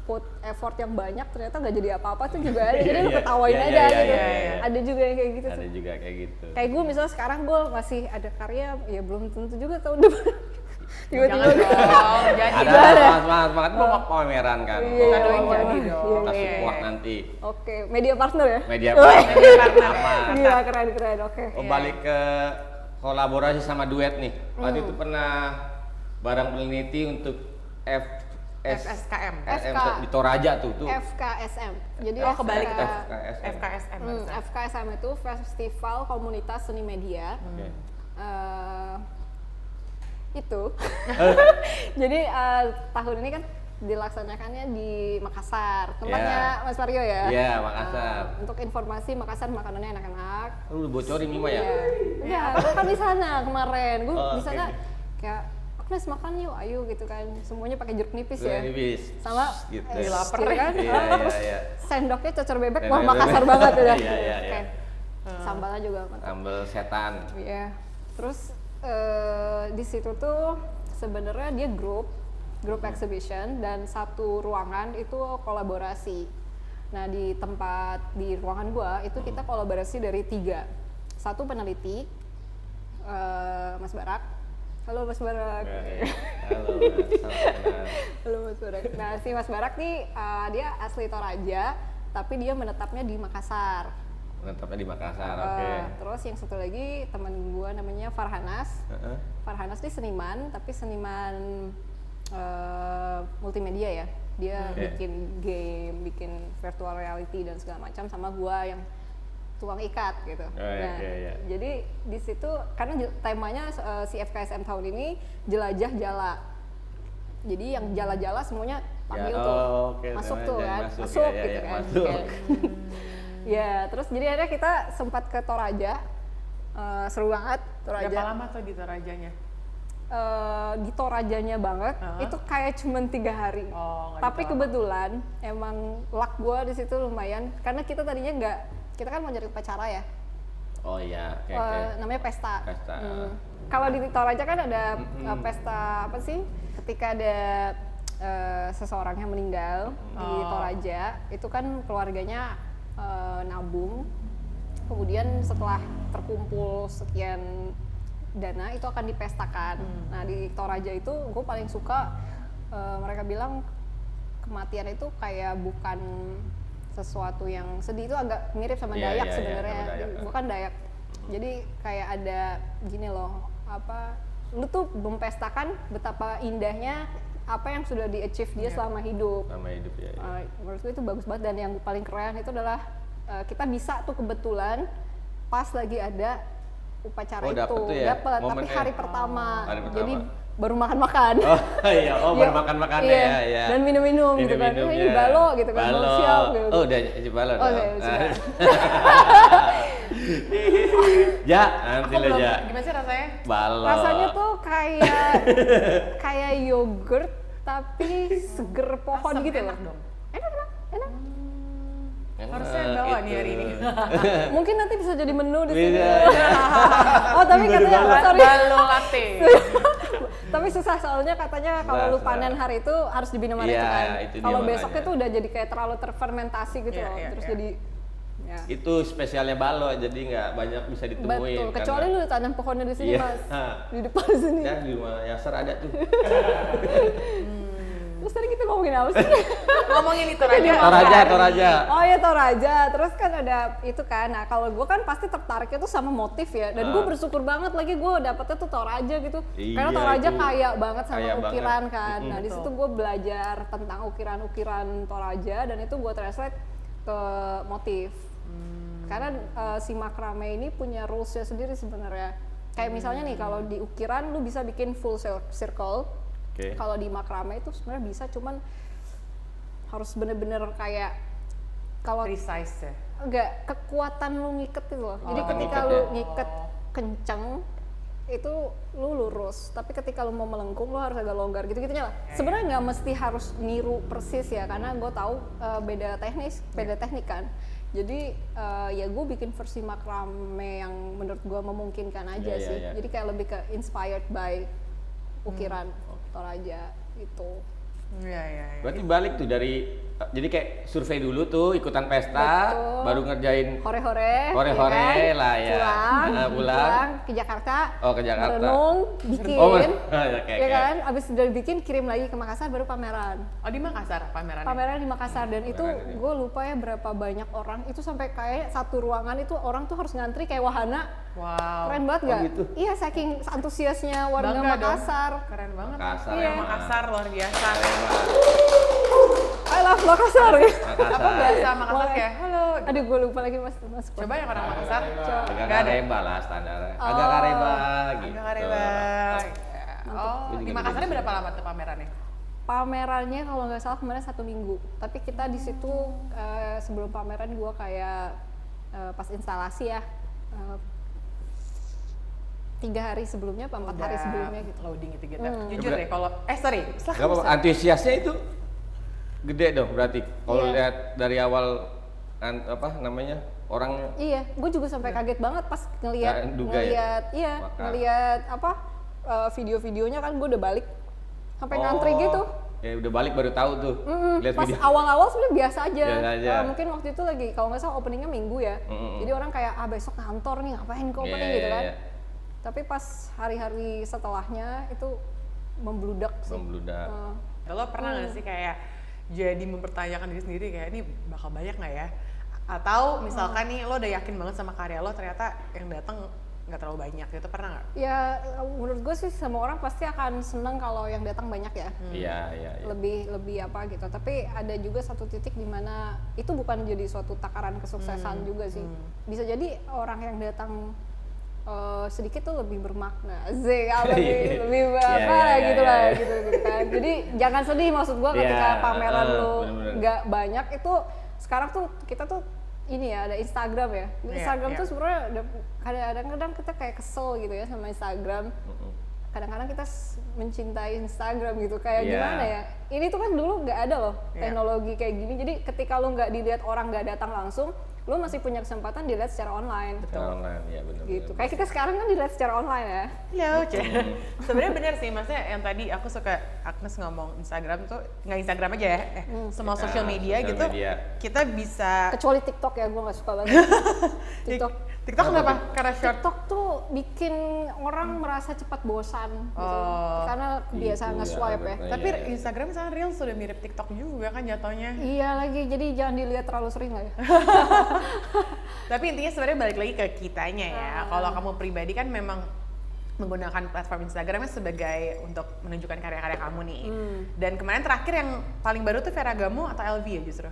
put effort yang banyak ternyata nggak jadi apa-apa tuh juga ada, jadi lu Iya, ketawain iya, aja iya, gitu. iya, iya. Ada juga yang kayak gitu Ada tuh. juga kayak gitu. Kayak gue misalnya sekarang gue masih ada karya, ya belum tentu juga tahun depan tiba-tiba Jangan dong, jadi Ada semangat mau pameran kan. Iya, Kita doain iya, jadi iya. dong. Kita Iya. support nanti. Oke, media partner ya? Media Media partner. aman. Gila, keren, oke. Oh, balik ke kolaborasi sama duet nih. Waktu itu pernah bareng peneliti untuk FSKM. FK. di Toraja tuh. FKSM. Jadi Oh, kebalik tuh. FKSM. FKSM. FKSM itu Festival Komunitas Seni Media. Oke. Itu. Jadi tahun ini kan dilaksanakannya di Makassar, tempatnya Mas Mario ya. Iya, Makassar. Untuk informasi, Makassar makanannya enak-enak. Lu bocorin Mima ya? Iya, aku kan di sana kemarin. Gue Oh, di sana oke. kayak Agnes makan yuk, ayo gitu kan. Semuanya pakai jeruk nipis ya. Nipis. Sama Gitu. lapar gitu kan. Iya, Terus iya. sendoknya cocer bebek, Cocer wah bebek. Makassar banget udah. Iya, iya, Oke. iya. Sambalnya juga mantap. Sambal setan. Iya. Terus di situ tuh sebenarnya dia grup exhibition dan satu ruangan itu kolaborasi. Nah di ruangan gua itu kita kolaborasi dari 3. Satu peneliti, Mas Barak. Halo Mas Barak. Halo, Mas. Salam kenal. Halo Mas Barak. Nah si Mas Barak nih dia asli Toraja, tapi dia menetapnya di Makassar. Menetapnya di Makassar, oke. Terus yang satu lagi teman gua namanya Farhanas. Heeh. Farhanas ini seniman, tapi seniman multimedia ya. Dia bikin game, bikin virtual reality dan segala macam, sama gua yang tukang ikat gitu. Nah, iya. jadi di situ karena temanya si FKSM tahun ini jelajah jala. Jadi yang jala-jala semuanya panggil Ya, tuh, oke, masuk temanya tuh jangan kan, masuk, masuk ya, gitu ya, kan. masuk. Kayak- Ya, terus jadi akhirnya kita sempat ke Toraja, seru banget Toraja. Berapa lama tuh di Torajanya? Di Torajanya banget, itu kayak cuman 3 hari. Oh, nggak Tapi gitu lama. kebetulan emang luck gue di situ lumayan, karena kita tadinya kita kan mau cari upacara ya, Oh iya, oke. namanya pesta. Pesta. Kalau di Toraja kan ada pesta apa sih? Ketika ada seseorang yang meninggal di Toraja, itu kan keluarganya nabung. Kemudian setelah terkumpul sekian dana itu akan dipestakan. Nah di Toraja itu gue paling suka mereka bilang kematian itu kayak bukan sesuatu yang sedih, itu agak mirip sama Iya, Dayak iya, sebenarnya. sama Dayak. Bukan Dayak. Jadi kayak ada gini loh, lu tuh mempestakan betapa indahnya apa yang sudah di-achieve dia selama hidup. Sama hidup ya. Menurut gue itu bagus banget, dan yang paling keren itu adalah kita bisa tuh kebetulan pas lagi ada upacara Oh, itu dapet tuh ya, dapet, tapi momennya. hari pertama. Hari pertama. Jadi baru makan-makan. Oh iya, baru Iya, makan-makannya iya. ya, ya. Dan minum-minum gitu kan. Minum-minum, Ini ya. balo gitu kan. Balo. Siap gitu. Oh udah isi balo Oh, dong. iya, sudah. Ja, nanti Aku lo belum, ja. gimana sih rasanya? Balo. Rasanya tuh kayak yogurt tapi seger pohon Asam, gitu enak loh. dong. Enak. Enak, Harusnya bawa nih hari itu. ini. Mungkin nanti bisa jadi menu di sini. Bisa. Oh tapi katanya sorry. Balo latte. Tapi susah soalnya katanya kalau lu Susah. panen hari itu harus diminum hari Iya, itu kan. itu dia Kalau makanya. besoknya tuh udah jadi kayak terlalu terfermentasi gitu Iya, loh. iya, Terus iya. jadi ya. Itu spesialnya balo, jadi nggak banyak bisa ditemuin. Betul. Kecuali lu tanam pohonnya di sini Iya. Mas. Di depan sini. Ya di rumah Yasser ada tuh. Terus tadi kita ngomongin apa sih? Ngomongin itu aja. Toraja. Oh ya Toraja, terus kan ada itu kan. Nah kalau gue kan pasti tertariknya tuh sama motif ya, dan gue bersyukur banget lagi gue dapetnya tuh Toraja gitu. Iya, Karena Toraja itu kaya banget sama kaya ukiran banget. kan. Nah di situ gue belajar tentang ukiran-ukiran Toraja dan itu gue translate ke motif. Karena si makrame ini punya rulesnya sendiri sebenarnya. Kayak misalnya nih kalau di ukiran lu bisa bikin full circle. Oke. Kalau di makrame itu sebenarnya bisa, cuman harus bener-bener kayak kalau Precise ya. enggak kekuatan lu ngiket itu loh. Jadi ketika ngiket lu ya. ngiket kenceng itu lu lurus, tapi ketika lu mau melengkung lu harus agak longgar gitu-gitunya lah. Sebenarnya nggak mesti harus niru persis ya, karena gue tahu beda teknik kan. Jadi ya gue bikin versi makrame yang menurut gue memungkinkan aja Iya, sih. iya. Jadi kayak lebih ke inspired by ukiran Toraja gitu. Iya. Berarti balik tuh dari jadi kayak survei dulu tuh, ikutan pesta, Betul. baru ngerjain Hore-hore Hore-hore lah ya. pulang ke Jakarta, Oh, ke Jakarta. merenung, bikin, Oh, oke, ya kan, abis udah bikin kirim lagi ke Makassar baru pameran. Oh di Makassar pamerannya? Pameran di Makassar dan itu Pameran ini. gue lupa ya berapa banyak orang, itu sampai kayak satu ruangan itu orang tuh harus ngantri kayak wahana. Wow. Keren banget Oh, gak? gitu? Iya saking antusiasnya warga Bangga dong. Makassar. Keren banget. Makassar Iya. emang. Makassar luar biasa. I love Makassar. Apa bahasa Makassar kayak halo? Aduh gue lupa lagi mas. Coba yang orang Makassar. Agak Nggak ada. kareba lah standarnya. Agak kareba gitu. Agak kareba. Oh, di Makassarnya berapa lama tuh pamerannya? Pamerannya kalau nggak salah kemarin 1 minggu. Tapi kita di situ sebelum pameran gue kayak pas instalasi ya. 3 hari sebelumnya, 4 hari Udah sebelumnya gitu. Loading gitu. Jujur deh kalau sorry. Gak apa-apa, antusiasnya itu gede dong berarti. Kalau Iya. lihat dari awal apa namanya orang Iya, gue juga sampai kaget banget pas ngelihat Nggak duga ya? Maka. ngelihat apa video-videonya kan gue udah balik sampai ngantri gitu. Ya udah balik baru tahu tuh. Lihat Pas video. awal-awal sebenarnya biasa aja. Biasa aja. Mungkin waktu itu lagi kalau nggak salah openingnya Minggu ya. Jadi orang kayak besok kantor nih ngapain ke opening Iya, gitu kan. iya. Tapi pas hari-hari setelahnya itu membludak sih. Membludak. Lo pernah nggak sih kayak jadi mempertanyakan diri sendiri kayak ini bakal banyak nggak ya? Atau misalkan nih lo udah yakin banget sama karya lo ternyata yang datang nggak terlalu banyak, itu pernah nggak? Ya menurut gue sih semua orang pasti akan seneng kalau yang datang banyak ya. Iya. lebih apa gitu, tapi ada juga satu titik di mana itu bukan jadi suatu takaran kesuksesan juga sih. Bisa jadi orang yang datang sedikit tuh lebih bermakna, lebih apa Iya, gitu iya, lah iya. gitu kan. Jadi jangan sedih maksud gua ketika Iya, pameran lu bener-bener. nggak banyak itu. Sekarang tuh kita tuh ini ya ada Instagram ya. Di Iya, Instagram iya. tuh sebenarnya kadang-kadang kita kayak kesel gitu ya sama Instagram. Kadang-kadang kita mencintai Instagram gitu kayak Iya. gimana ya, ini tuh kan dulu nggak ada loh Iya. teknologi kayak gini, jadi ketika lu nggak dilihat orang nggak datang langsung, lu masih punya kesempatan dilihat secara online Online ya benar. gitu. Kayak kita sekarang kan dilihat secara online ya. Halo, sebenarnya benar sih, maksudnya yang tadi aku suka Agnes ngomong Instagram tuh nggak Instagram aja ya, semua social media sosial gitu, media. kita bisa. Kecuali TikTok ya, gue nggak suka banget. TikTok. TikTok kenapa? Karena short. TikTok tuh bikin orang merasa cepat bosan gitu. Karena kebiasaan Gitu ya, nge-swipe ya. bener. Tapi Iya. Instagram sekarang Reels sudah mirip TikTok juga kan jatuhnya. Iya lagi, jadi jangan dilihat terlalu sering lah ya. Tapi intinya sebenarnya balik lagi ke kitanya ya. Kalau kamu pribadi kan memang menggunakan platform Instagramnya sebagai untuk menunjukkan karya-karya kamu nih. Dan kemarin terakhir yang paling baru tuh Ferragamo atau LV ya justru?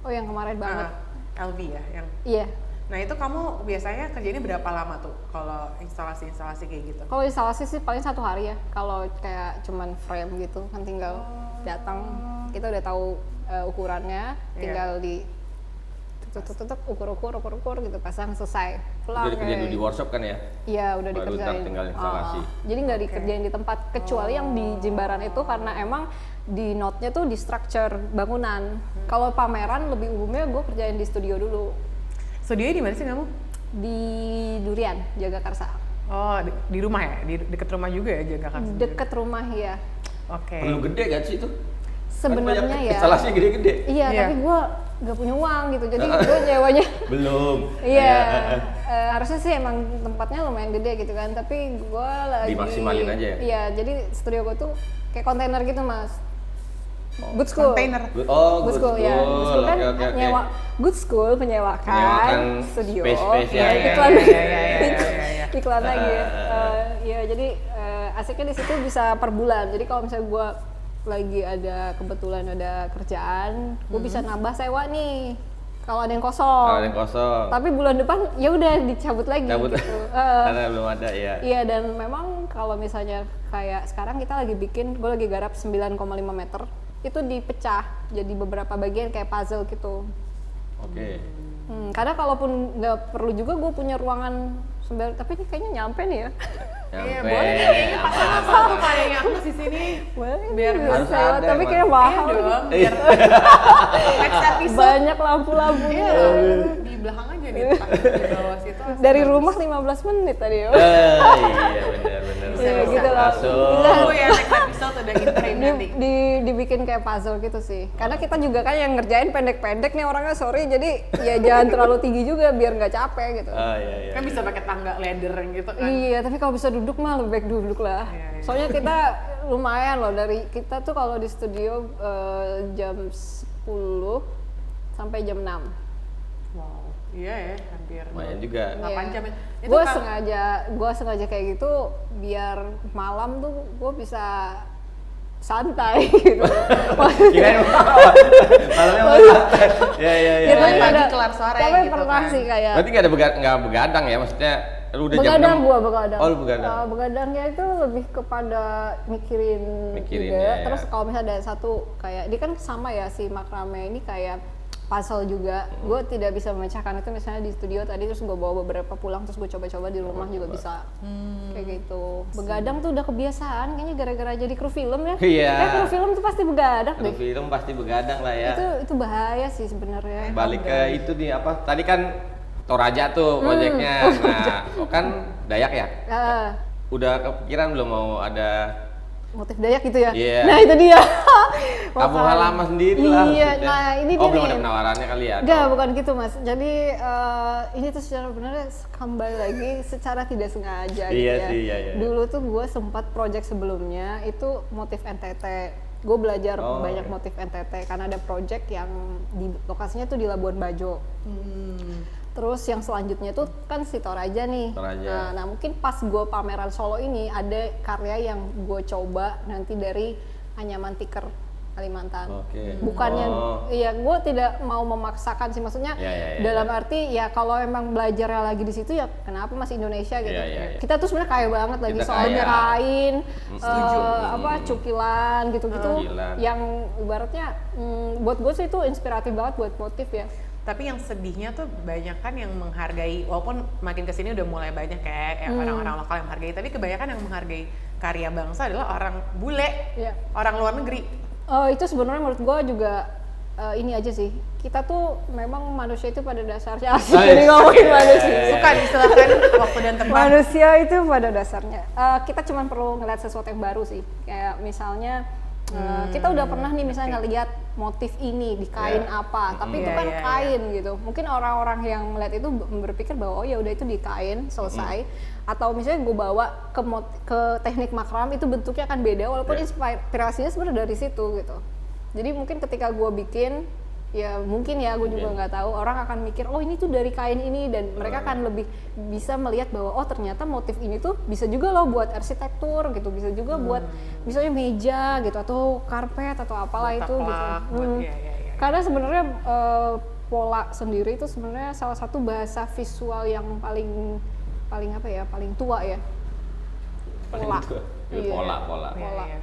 Oh yang kemarin banget. LV ya yang. Iya. Nah itu kamu biasanya kerjanya berapa lama tuh kalau instalasi-instalasi kayak gitu? Kalau instalasi sih paling 1 hari ya. Kalau kayak cuman frame gitu kan tinggal datang, kita udah tahu ukurannya, tinggal di tutup ukur gitu, pasang selesai. Pulang. Udah dikerjain dulu di workshop kan ya? Iya udah Baru dikerjain. tinggal instalasi. Jadi nggak dikerjain di tempat, kecuali yang di Jimbaran itu karena emang di note-nya tuh di structure bangunan. Kalau pameran lebih umumnya gue kerjain di studio dulu. Studionya di mana sih kamu? Di Durian, Jagakarsa. Oh di rumah ya? Di deket rumah juga ya Jagakarsa? Deket rumah ya. Oke. Perlu gede kan sih itu? Sebenarnya Kan banyak ya. instalasinya gede-gede. Iya, Iya. tapi gue gak punya uang gitu, jadi gue nyewanya. Belum. Iya, harusnya sih emang tempatnya lumayan gede gitu kan, tapi gue lagi. Dimaksimalin aja ya? Iya, jadi studio gue tuh kayak kontainer gitu mas. Good School. Container. Good School ya. Good School kan Oke. nyewa Good School menyewakan studio. space-space ya. Iklan. Iya. Iklan lagi. Ya jadi asiknya di situ bisa per bulan. Jadi kalau misalnya gue lagi ada kebetulan ada kerjaan, gue bisa nambah sewa nih. Kalau ada yang kosong. Kalau ada yang kosong. Tapi bulan depan ya udah dicabut lagi Cabut. gitu. Karena belum ada ya. Iya, dan memang kalau misalnya kayak sekarang kita lagi bikin, gue lagi garap 9,5 meter, itu dipecah jadi beberapa bagian kayak puzzle gitu. Oke. Karena kalaupun nggak perlu juga gue punya ruangan tapi ini kayaknya nyampe nih ya. Iya, Nyampe. boleh nih kayaknya pasang satu kayaknya aku di sini. Biar Harus bisa. ada, tapi emang. kayak mahal. Iya dong, biar next episode. Banyak lampu-lampunya. Iya, di belakang aja nih, di bawah situ. Dari rumah 15 menit tadi ya. Iya benar. Iya, gitu lah. Masuk. Oh ya, next episode udah in frame nanti. Dibikin kayak puzzle gitu sih. Karena kita juga kan yang ngerjain pendek-pendek nih orangnya, sorry. Jadi ya jangan terlalu tinggi juga biar nggak capek gitu. Iya. Kan bisa pakai tangga ladder gitu kan. Iya, tapi kalau bisa duduk mah lebih baik duduk lah. Iya. Soalnya kita lumayan loh, dari kita tuh kalau di studio jam 10 sampai jam 6. Wow. Iya ya, hampir. Lumayan juga. 8 jam ya. Itu Gue kalau- sengaja kayak gitu biar malam tuh gue bisa santai gitu. Kirain malamnya mau santai. Iya. Ya, tapi pagi ada- kelar sore tapi gitu pernah kan. sih kayak Berarti nggak begadang ya, maksudnya lu udah jam begadang 6. gua begadang. Oh, lu begadang. Begadangnya itu lebih kepada mikirin Mikirin, juga. ya. Terus kalau misalnya ada satu kayak dia kan sama ya si makrame ini kayak puzzle juga. Gue tidak bisa memecahkan itu misalnya di studio tadi, terus gue bawa beberapa pulang, terus gue coba-coba di rumah juga bisa. Kayak gitu. Begadang tuh udah kebiasaan kayaknya gara-gara jadi kru film ya. Iya. Kayak kru film tuh pasti begadang Kalau deh. film pasti begadang lah ya. Itu bahaya sih sebenarnya. Balik ke itu nih apa? Tadi kan Toraja tuh proyeknya. Nah, kan Dayak ya? Eh, Udah kepikiran belum mau ada motif Dayak gitu ya. Iya. Nah, itu dia. kampung Makanya. halaman sendiri lah. Iya, maksudnya. nah ini Oh, dia belum nih. ada penawarannya kali ya? Enggak, bukan gitu Mas. Jadi ini tuh secara benar kembali lagi secara tidak sengaja Iya gitu ya. sih, iya. Dulu tuh gue sempat project sebelumnya itu motif NTT. Gue belajar Oh, banyak iya. motif NTT karena ada project yang di lokasinya tuh di Labuan Bajo. Terus yang selanjutnya tuh kan si Toraja nih. Toraja. Nah mungkin pas gue pameran Solo ini ada karya yang gue coba nanti dari Anyaman Tikar Kalimantan. Oke. Bukannya, Oh. iya gue tidak mau memaksakan sih, maksudnya Iya. dalam arti ya kalau emang belajarnya lagi di situ ya kenapa masih Indonesia gitu. Iya. Kita tuh sebenarnya kaya banget lagi Kita soalnya kaya. kain, Setuju. apa cukilan gitu-gitu, Cukilan. yang ibaratnya buat gue sih itu inspiratif banget buat motif ya. Tapi yang sedihnya tuh banyak kan yang menghargai, walaupun makin kesini udah mulai banyak kayak orang-orang lokal yang menghargai, tapi kebanyakan yang menghargai karya bangsa adalah orang bule, Iya. orang luar negeri. Itu sebenarnya menurut gue juga ini aja sih, kita tuh memang manusia itu pada dasarnya asik jadi ngomongin manusia. Suka diistilahkan waktu dan tempat. Manusia itu pada dasarnya kita cuma perlu ngeliat sesuatu yang baru sih, kayak misalnya kita udah pernah nih misalnya ngeliat motif ini di kain Iya. apa, tapi itu Iya, kan iya, iya. kain gitu. Mungkin orang-orang yang melihat itu berpikir bahwa oh ya udah itu di kain selesai. Atau misalnya gue bawa ke teknik makram itu bentuknya akan beda, walaupun Iya. inspirasinya sebenarnya dari situ gitu. Jadi mungkin ketika gue bikin, ya mungkin ya gue juga nggak tahu, orang akan mikir oh ini tuh dari kain ini, dan mereka akan lebih bisa melihat bahwa oh ternyata motif ini tuh bisa juga loh buat arsitektur gitu, bisa juga buat misalnya meja gitu atau karpet atau apalah itu gitu. Iya. Karena sebenarnya pola sendiri itu sebenarnya salah satu bahasa visual yang paling apa ya, paling tua ya. Pola. Iya. Pola. Pola. Iya.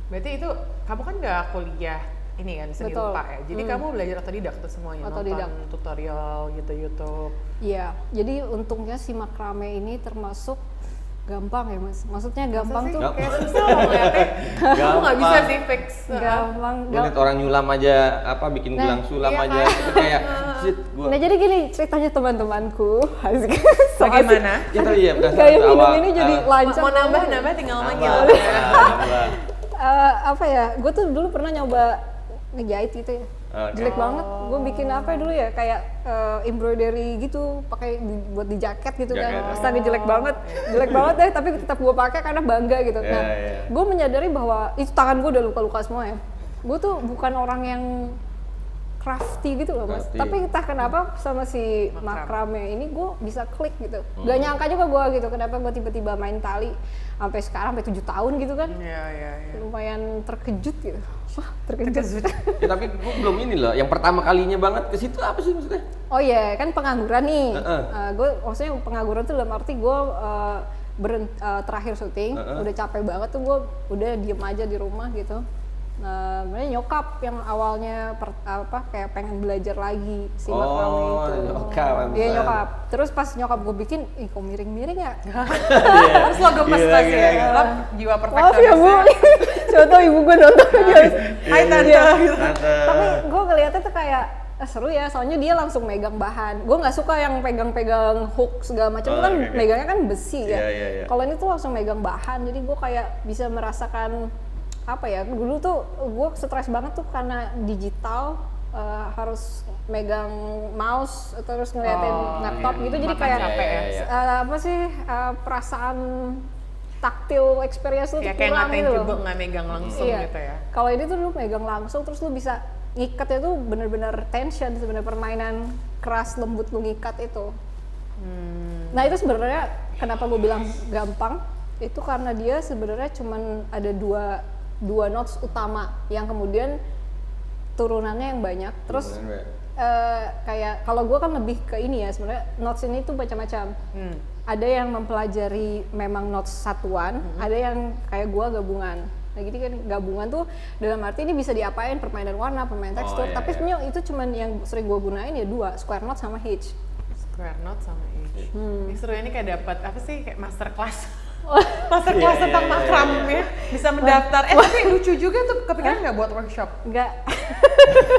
Berarti itu kamu kan nggak kuliah ini kan seni Betul. rupa ya. Jadi kamu belajar otodidak tuh semuanya, Otodidak. nonton tutorial gitu YouTube. Iya, jadi untungnya si makrame ini termasuk gampang ya Mas. Maksudnya gampang tuh Kayak susah loh ngeliatnya. Aku nggak bisa sih fix. gampang. Gue liat orang nyulam aja, apa bikin gelang sulam iya aja, kan? itu kayak shit gua. Nah jadi gini ceritanya temanku, asik. So asik. Bagaimana? Kita iya berdasarkan Kayak awal. minum ini jadi lancar. Mau nambah tinggal manggil. Nambah. Apa ya? Gue tuh dulu pernah nyoba ngejahit gitu ya. Oke. Jelek banget. Gue bikin apa ya dulu ya? Kayak embroidery gitu, pakai buat di jaket gitu Jaket. kan. Astaga jelek banget. Jelek banget deh, tapi tetap gue pakai karena bangga gitu. Iya, Nah, iya. gue menyadari bahwa itu tangan gue udah luka-luka semua ya. gue tuh bukan orang yang crafty gitu loh mas. Crafty. Tapi entah kenapa sama si makrame ini gue bisa klik gitu. Gak nyangka juga gue gitu, kenapa gue tiba-tiba main tali sampai sekarang sampai 7 tahun gitu kan. Iya. Lumayan terkejut gitu. Wah terkejut. Ya, tapi gue belum ini loh. Yang pertama kalinya banget ke situ apa sih maksudnya? Oh iya, kan pengangguran nih. Heeh. Gue maksudnya pengangguran tuh dalam arti gue terakhir syuting, udah capek banget tuh gue udah diem aja di rumah gitu. Sebenarnya nyokap yang awalnya kayak pengen belajar lagi si makrame itu. Nyokap. Iya nyokap. Terus pas nyokap gue bikin, ih kok miring-miring ya? Terus lo gemes pasti ya, lo jiwa Maaf ya bu, perfeksionis. siapa tau ibu gue nonton guys. Hai tante. Tante. Tapi gue ngeliatnya tuh kayak seru ya, soalnya dia langsung megang bahan. Gue nggak suka yang pegang-pegang hook segala macam, kan oke. megangnya kan besi ya. Iya. Kalau ini tuh langsung megang bahan, jadi gue kayak bisa merasakan apa ya? Dulu tuh gue stres banget tuh karena digital, harus megang mouse terus ngeliatin laptop gitu, jadi makan kayak capek ya. apa sih perasaan taktil experience lu Ya tuh kayak kurang ngatain gitu loh. juga nggak megang langsung Iya. gitu ya. Kalau ini tuh lu megang langsung, terus lu bisa ngikatnya tuh bener-bener tension, sebenarnya permainan keras lembut lu ngikat itu. Nah itu sebenarnya kenapa gue bilang gampang, itu karena dia sebenarnya cuman ada dua notes utama yang kemudian turunannya yang banyak. Terus kayak kalau gue kan lebih ke ini ya, sebenarnya notes ini tuh macam-macam. Ada yang mempelajari memang notes satuan, ada yang kayak gue gabungan. Nah jadi kan gabungan tuh dalam arti ini bisa diapain, permainan warna, permainan tekstur, iya, tapi iya. sebenarnya itu cuman yang sering gue gunain ya dua, square note sama hitch. Square note sama H. Ini seru, ini kayak dapat apa sih, kayak master class. Master class Iya, tentang iya, makram iya. ya. Bisa mendaftar. Tapi lucu juga tuh, kepikiran nggak buat workshop? Enggak,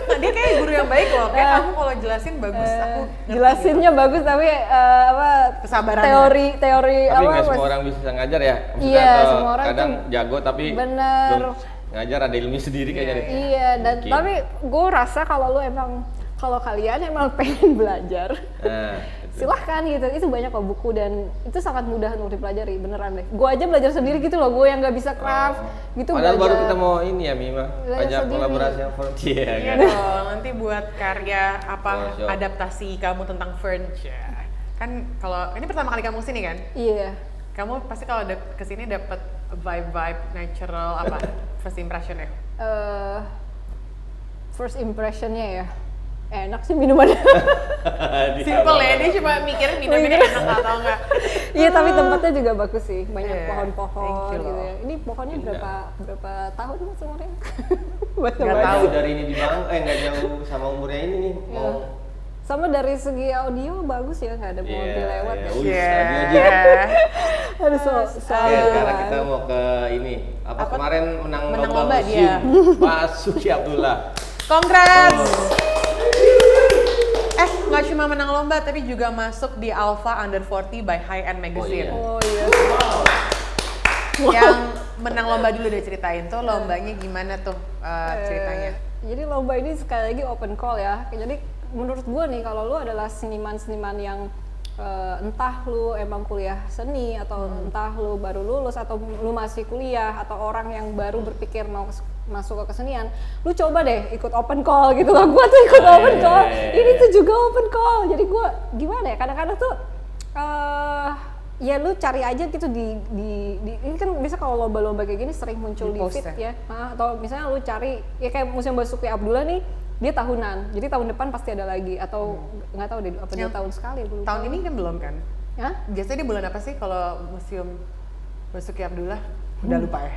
Nah, dia kayak guru yang baik loh. Kayak kamu kalau jelasin bagus, aku ngerti jelasinnya bagus tapi apa Kesabarannya. teori Tapi apa nggak mas- semua orang bisa ngajar ya. Maksudnya Iya, atau semua orang kadang tuh jago tapi bener. belum ngajar, ada ilmu sendiri kayaknya deh. Iya, dan Mungkin. tapi gue rasa kalau kalian emang pengen belajar, Nah, itu. silahkan gitu. Itu banyak kok buku dan itu sangat mudah untuk dipelajari, beneran deh. Gue aja belajar sendiri gitu loh, gue yang nggak bisa craft gitu Padahal baru belajar. kita mau ini ya Mima, Belajar ajak sendiri. kolaborasi yang volunteer Iya kan. dong, nanti buat karya apa Workshop. adaptasi kamu tentang furniture. Kan kalau ini pertama kali kamu kesini kan? Iya. Kamu pasti kalau kesini dapat vibe natural apa first impression ya? First impressionnya ya, enak sih minumannya. Simple ya, dia cuma mikirin minumnya enak atau enggak. Iya, tapi tempatnya juga bagus sih, banyak Iya, pohon-pohon thank you gitu loh. ya. Ini pohonnya Indah. berapa tahun mas umurnya? Buat Nggak nyobain. tahu. Jauh dari ini dibangun, nggak jauh sama umurnya ini nih. Mau Sama dari segi audio bagus ya, nggak ada mobil lewat ya. Wih, Iya. tadi aja. Aduh, Oke, sekarang kita mau ke ini. Apa kemarin menang lomba museum. dia. Pak Suci Abdullah. Congrats! Nggak cuma menang lomba, tapi juga masuk di Alpha Under 40 by High End Magazine. Oh iya. Yang menang lomba dulu deh, ceritain tuh lombanya gimana tuh ceritanya. Jadi lomba ini sekali lagi open call ya. Jadi menurut gue nih, kalau lu adalah seniman-seniman yang entah lu emang kuliah seni atau entah lu baru lulus atau lu masih kuliah atau orang yang baru berpikir mau masuk ke kesenian, lu coba deh ikut open call gitu loh. Gua tuh ikut open call, ini tuh juga open call. Jadi gua gimana ya, kadang-kadang tuh ya lu cari aja gitu di ini kan bisa kalau lomba-lomba kayak gini sering muncul Di di post feed ya? ya. Atau misalnya lu cari ya kayak Museum Basuki Abdullah nih, dia tahunan, jadi tahun depan pasti ada lagi atau nggak tahu deh apa 2 tahun sekali. Gua lupa. Tahun ini kan belum kan? Ya? Biasanya di bulan apa sih kalau Museum Basuki Abdullah? Udah lupa ya.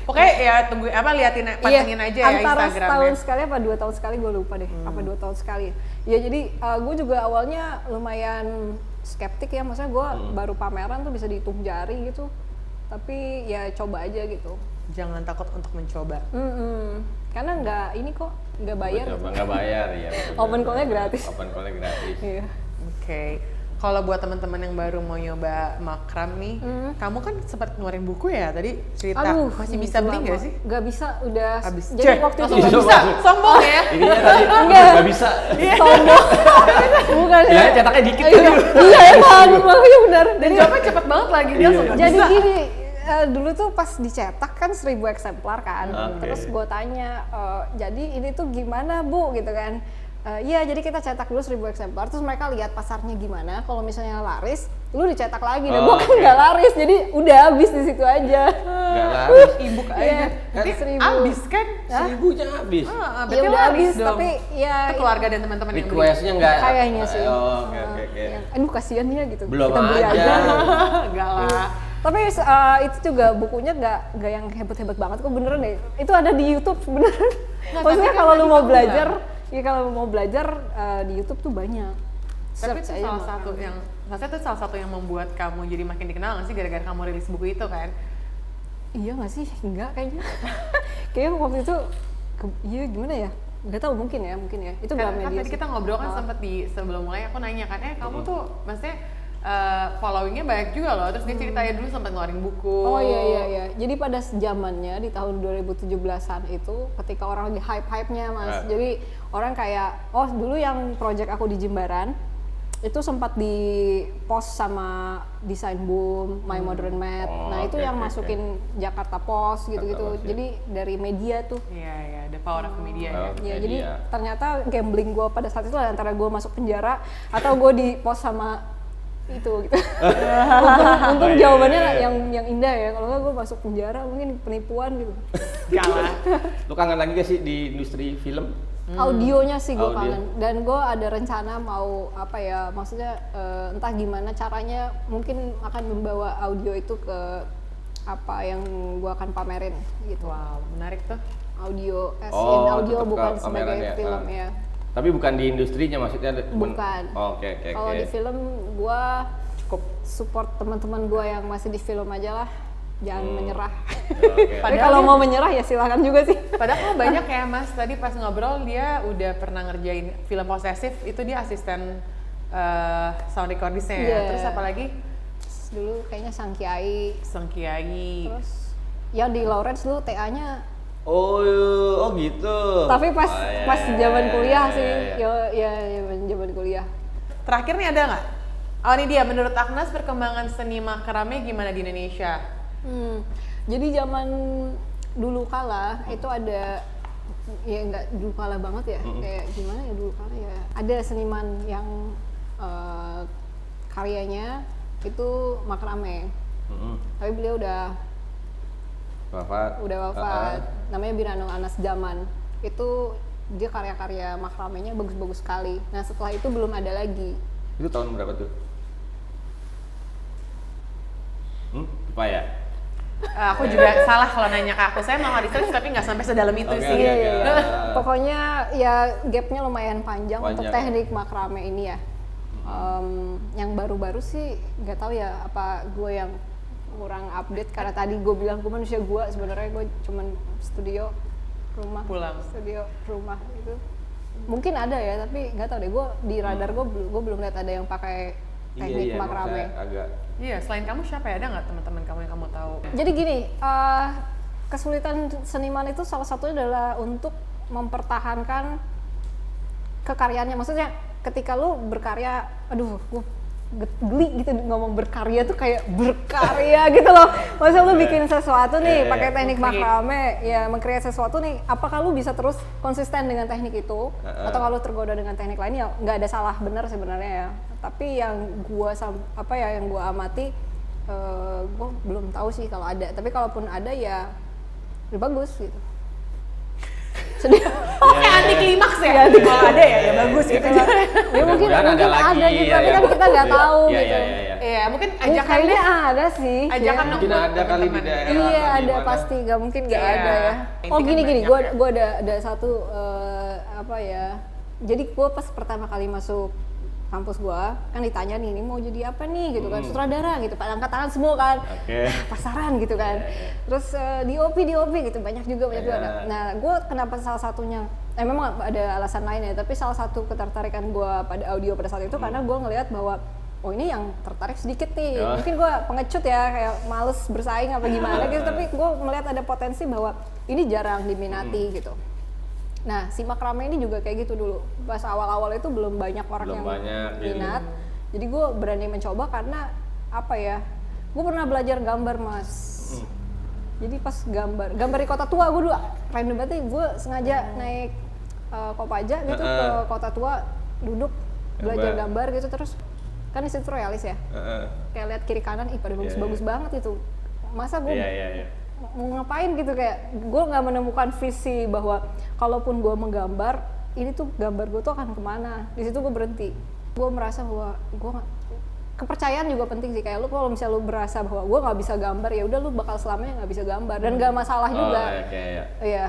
Pokoknya ya tunggu liatin pantengin aja ya antara Instagramnya. setahun sekali apa 2 tahun sekali, gue lupa deh. Apa 2 tahun sekali. Ya jadi gue juga awalnya lumayan skeptik ya, maksudnya gue baru pameran tuh bisa dihitung jari gitu. Tapi ya coba aja gitu. Jangan takut untuk mencoba. Karena nggak bayar. Coba nggak bayar ya. Open call-nya gratis. Open call-nya gratis. Iya. Oke. Kalau buat teman-teman yang baru mau nyoba makram nih, kamu kan sempat ngeluarin buku ya tadi cerita. Aduh, Masih bisa beli nggak sih? Nggak bisa, udah. Habis. Jadi Cek, waktu itu langsung nggak bisa. Sombong ya. Ininya tadi Enggak. nggak bisa. sombong. Bukan ya. Bilangnya cetaknya dikit Iya, iya emang, makanya benar. Dan jawabnya cepet banget lagi dia langsung nggak Jadi bisa. gini, dulu tuh pas dicetak kan 1000 eksemplar kan, Oke. terus gue tanya, jadi ini tuh gimana Bu gitu kan? Iya, jadi kita cetak dulu 1000 eksemplar, terus mereka lihat pasarnya gimana. Kalau misalnya laris, lu dicetak lagi. Dan gue kan Oke. nggak laris, jadi udah habis di situ aja. Nggak laris. Ibuk Iya, aja. kan Tapi 1000. abis kan? 1000-nya habis. Ya Berarti udah laris habis, dong. tapi ya Itu keluarga dan teman-teman yang beli. Requestnya nggak? kayaknya sih. Oh, oke. Aduh kasihan ya gitu. Belum kita beli aja. Enggak lah. Tapi itu juga bukunya nggak yang hebat-hebat banget kok, beneran deh. Itu ada di YouTube beneran. Nggak, Maksudnya tapi kan kalau lu tadi mau kamu belajar, ya kalau lu mau belajar di YouTube tuh banyak. Tapi itu Search aja salah makan. satu yang, maksudnya itu salah satu yang membuat kamu jadi makin dikenal nggak sih gara-gara kamu rilis buku itu kan? Iya nggak sih? Enggak kayaknya. Kayaknya waktu itu, iya gimana ya? Nggak tahu, mungkin ya. Itu nggak Kan media tadi sih. kita ngobrol kan Oh. sempet sebelum mulai aku nanya kan, kamu tuh maksudnya followingnya banyak juga loh, terus dia ceritain dulu sempat ngeluarin buku. Oh iya. Jadi pada zamannya di tahun 2017-an itu ketika orang lagi hype-hype-nya Mas. Jadi orang kayak, oh dulu yang project aku di Jimbaran itu sempat di post sama Design Boom, My Modern Mad. Oh, nah, itu oke, yang oke, masukin Jakarta Post gitu-gitu. Post, ya. Jadi dari media tuh. Iya, the power of media Oh. ya. Ya, Media. jadi ternyata gambling gue pada saat itu antara gue masuk penjara atau gue di post sama itu gitu. Untung iya, jawabannya iya. yang indah ya. Kalau nggak gue masuk penjara mungkin penipuan gitu. Kalah. Lu kangen lagi gak sih di industri film? Audionya sih gue Audio. kangen. Dan gue ada rencana mau apa ya, maksudnya entah gimana caranya mungkin akan membawa audio itu ke apa yang gue akan pamerin gitu. Wow, menarik tuh. Audio, as in Oh, audio tetep ke bukan pameran sebagai ya. film ya. Tapi bukan di industrinya maksudnya? Bukan. Oh, oke. Kalau di film gue cukup support teman-teman gue yang masih di film aja lah, jangan menyerah. Oke. Tapi Padahal kalau dia- mau menyerah ya silakan juga sih. Padahal banyak ya Mas, tadi pas ngobrol dia udah pernah ngerjain film posesif, itu dia asisten sound recordisnya ya. Iya. Terus apalagi Dulu kayaknya Sang Kiai, Sang Kiai. terus yang di Lawrence dulu TA-nya. Oh gitu. Tapi pas Oh, iya, pas iya, zaman iya, kuliah iya, sih, iya. zaman kuliah. Terakhir nih ada nggak? Oh ini dia, menurut Agnes perkembangan seni makrame gimana di Indonesia? Jadi zaman dulu kala itu ada, ya nggak dulu kala banget ya, kayak gimana ya dulu kala ya. Ada seniman yang karyanya itu makrame, tapi beliau udah Wafat. wafat. Namanya Birano Anas Zaman. Itu dia karya-karya makramenya bagus-bagus sekali. Nah setelah itu belum ada lagi. Itu tahun berapa tuh? Lupa ya? Aku juga salah kalau nanya ke aku, saya mau research tapi nggak sampai sedalam itu Oke, sih. oke, Iya. oke. Pokoknya ya gapnya lumayan panjang untuk Panjang, teknik makrame ini ya. Yang baru-baru sih nggak tahu ya, apa gue yang kurang update karena tadi gue bilang gue manusia gue, sebenarnya gue cuman studio rumah Pulang. studio rumah itu mungkin ada ya, tapi nggak tahu deh, gue di radar gue belum lihat ada yang pakai teknik Iya, makrame. maksudnya agak. Iya, selain kamu siapa ya? Ada nggak teman-teman kamu yang kamu tahu? Jadi gini, kesulitan seniman itu salah satunya adalah untuk mempertahankan kekaryanya. Maksudnya ketika lu berkarya, aduh, gue geli gitu ngomong berkarya tuh kayak berkarya gitu loh. Maksudnya lu bikin sesuatu nih pakai teknik makrame, ya meng-create sesuatu nih, apakah lu bisa terus konsisten dengan teknik itu atau kalau tergoda dengan teknik lain, ya nggak ada salah benar sebenarnya ya. Tapi yang yang gua amati, gua belum tahu sih kalau ada. Tapi kalaupun ada ya bagus gitu. Sedih. Kayak anti klimaks ya? Kalau ada ya bagus gitu. Ya mungkin Mudah-mudahan ada lagi, gitu, ya, tapi ya. kan kita nggak tahu Iya, gitu. iya. Iya, mungkin Ajakan ajakan kayaknya deh. ada sih. Ajakan ya. Mungkin buat ada kali di teman-teman. daerah. Iya atau di ada mana. pasti, nggak mungkin nggak Iya. ada ya. Intinya Oh gini, banyak gue ya. ada satu apa ya. Jadi gue pas pertama kali masuk kampus gue kan ditanya nih, ini mau jadi apa nih gitu kan, sutradara gitu, angkat tangan semua kan, Oke. pasaran gitu kan. Terus DOP gitu, banyak juga. Iya. Nah gue kenapa salah satunya, memang ada alasan lain ya, tapi salah satu ketertarikan gue pada audio pada saat itu karena gue ngelihat bahwa oh ini yang tertarik sedikit nih, Oh. mungkin gue pengecut ya, kayak males bersaing apa gimana gitu, tapi gue melihat ada potensi bahwa ini jarang diminati gitu. Nah si makrame ini juga kayak gitu dulu, pas awal-awal itu belum banyak orang Belum yang banyak, minat, jadi gue berani mencoba karena apa ya, gue pernah belajar gambar Mas Jadi pas gambar di Kota Tua, gue dulu random banget nih, gue sengaja naik Kopaja gitu ke Kota Tua, duduk belajar gambar gitu, terus kan di situ realis ya, kayak lihat kiri kanan, ih pada bagus-bagus banget itu. Masa gue mau ngapain gitu, kayak gue nggak menemukan visi bahwa kalaupun gue menggambar, ini tuh gambar gue tuh akan kemana. Di situ gue berhenti. Gue merasa bahwa kepercayaan juga penting sih, kayak lu kalau misalnya lu berasa bahwa gue nggak bisa gambar, ya udah lu bakal selamanya nggak bisa gambar dan nggak masalah juga. Iya,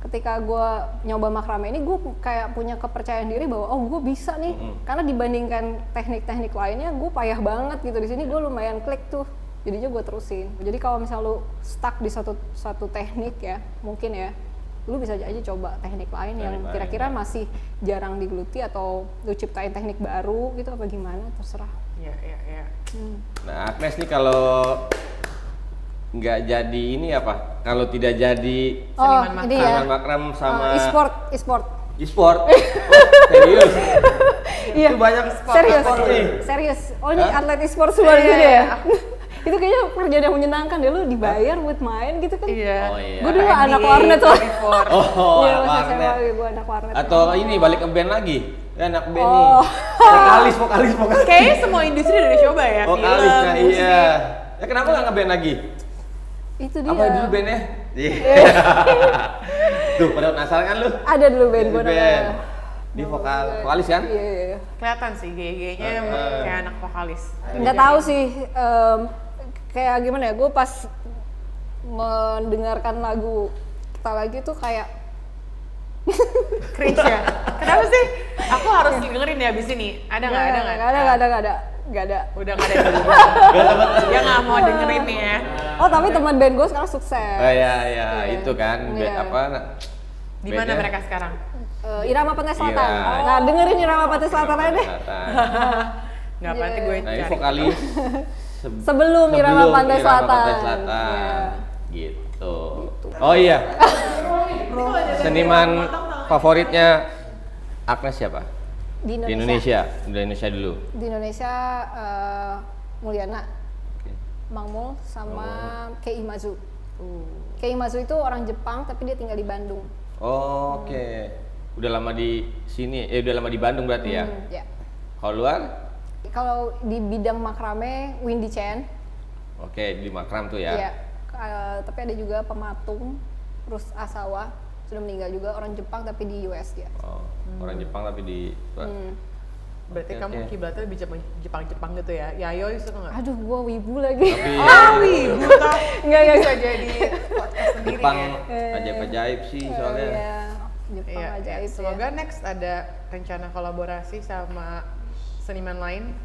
ketika gue nyoba makrame ini, gue kayak punya kepercayaan diri bahwa gue bisa nih, karena dibandingkan teknik-teknik lainnya gue payah banget gitu. Di sini gue lumayan klik tuh, jadinya gue terusin. Jadi kalau misalnya lu stuck di satu teknik ya, mungkin ya lu bisa aja coba teknik lain yang kira-kira masih jarang digeluti, atau lu ciptain teknik baru gitu, apa gimana, terserah. Iya. Nah, Agnes nih kalau nggak jadi ini apa? Kalau tidak jadi seniman makram sama e-sport. E-sport? Oh, serius? Iya. Itu banyak serius. Oh, ini atlet e-sport semua gitu ya? Itu kayaknya pekerjaan yang menyenangkan deh, lu dibayar buat main gitu kan? Iya. Gue dulu anak warnet loh. Iya, warnet. Gue anak warnet. Atau ini balik ke band lagi? Ya, anak band nih. Vokalis. Kayaknya semua industri udah coba ya, vokalis, film, musik. iya. Ya kenapa nggak nge-band lagi? Itu dia. Apa dulu bandnya? Tuh, pada penasaran kan lu? Ada dulu band gue namanya. Di vokalis kan? Iya. Kelihatan sih gaya-gayanya kayak anak vokalis. Nggak tahu sih, kayak gimana ya, gue pas mendengarkan lagu kita lagi tuh kayak cringe ya? Kenapa sih? Aku harus dengerin ya abis ini. Ada nggak? Nggak ada. Udah nggak ada. Dia nggak mau dengerin nih ya. Oh, tapi teman band gue sekarang sukses. Iya, itu kan Iya. apa? Di mana mereka sekarang? Irama Pantai Selatan. Iya. Nah, dengerin Irama Pantai Selatan aja deh. Nggak apa, nanti gue Nah, ini cari. vokalis Sebelum Irama Pantai Selatan. Iya. Gitu. Oh iya. Seniman favoritnya Agnes siapa? Di Di Indonesia dulu. Di Indonesia Mulyana, Mangmul, sama Kei Imazu. Kei Imazu itu orang Jepang tapi dia tinggal di Bandung. Oh, oke. Udah lama di sini, udah lama di Bandung berarti ya? Ya. Kalau luar? Kalau di bidang makrame, Windy Chen. Oke, di Makram tuh ya? Iya. Tapi ada juga pematung, Rus Asawa, sudah meninggal juga, orang Jepang tapi di US dia. Oh, orang Jepang tapi di Berarti Oke, kamu oke. kiblatnya lebih Jepang gitu ya? Yayoi suka nggak? Aduh, gua wibu lagi. Tapi Wibu toh. Nggak. Bisa jadi podcast sendiri Jepang ya. ajaib-ajaib sih soalnya. Iya, Jepang Iya, ajaib ya. semoga next ada rencana kolaborasi sama seniman lain.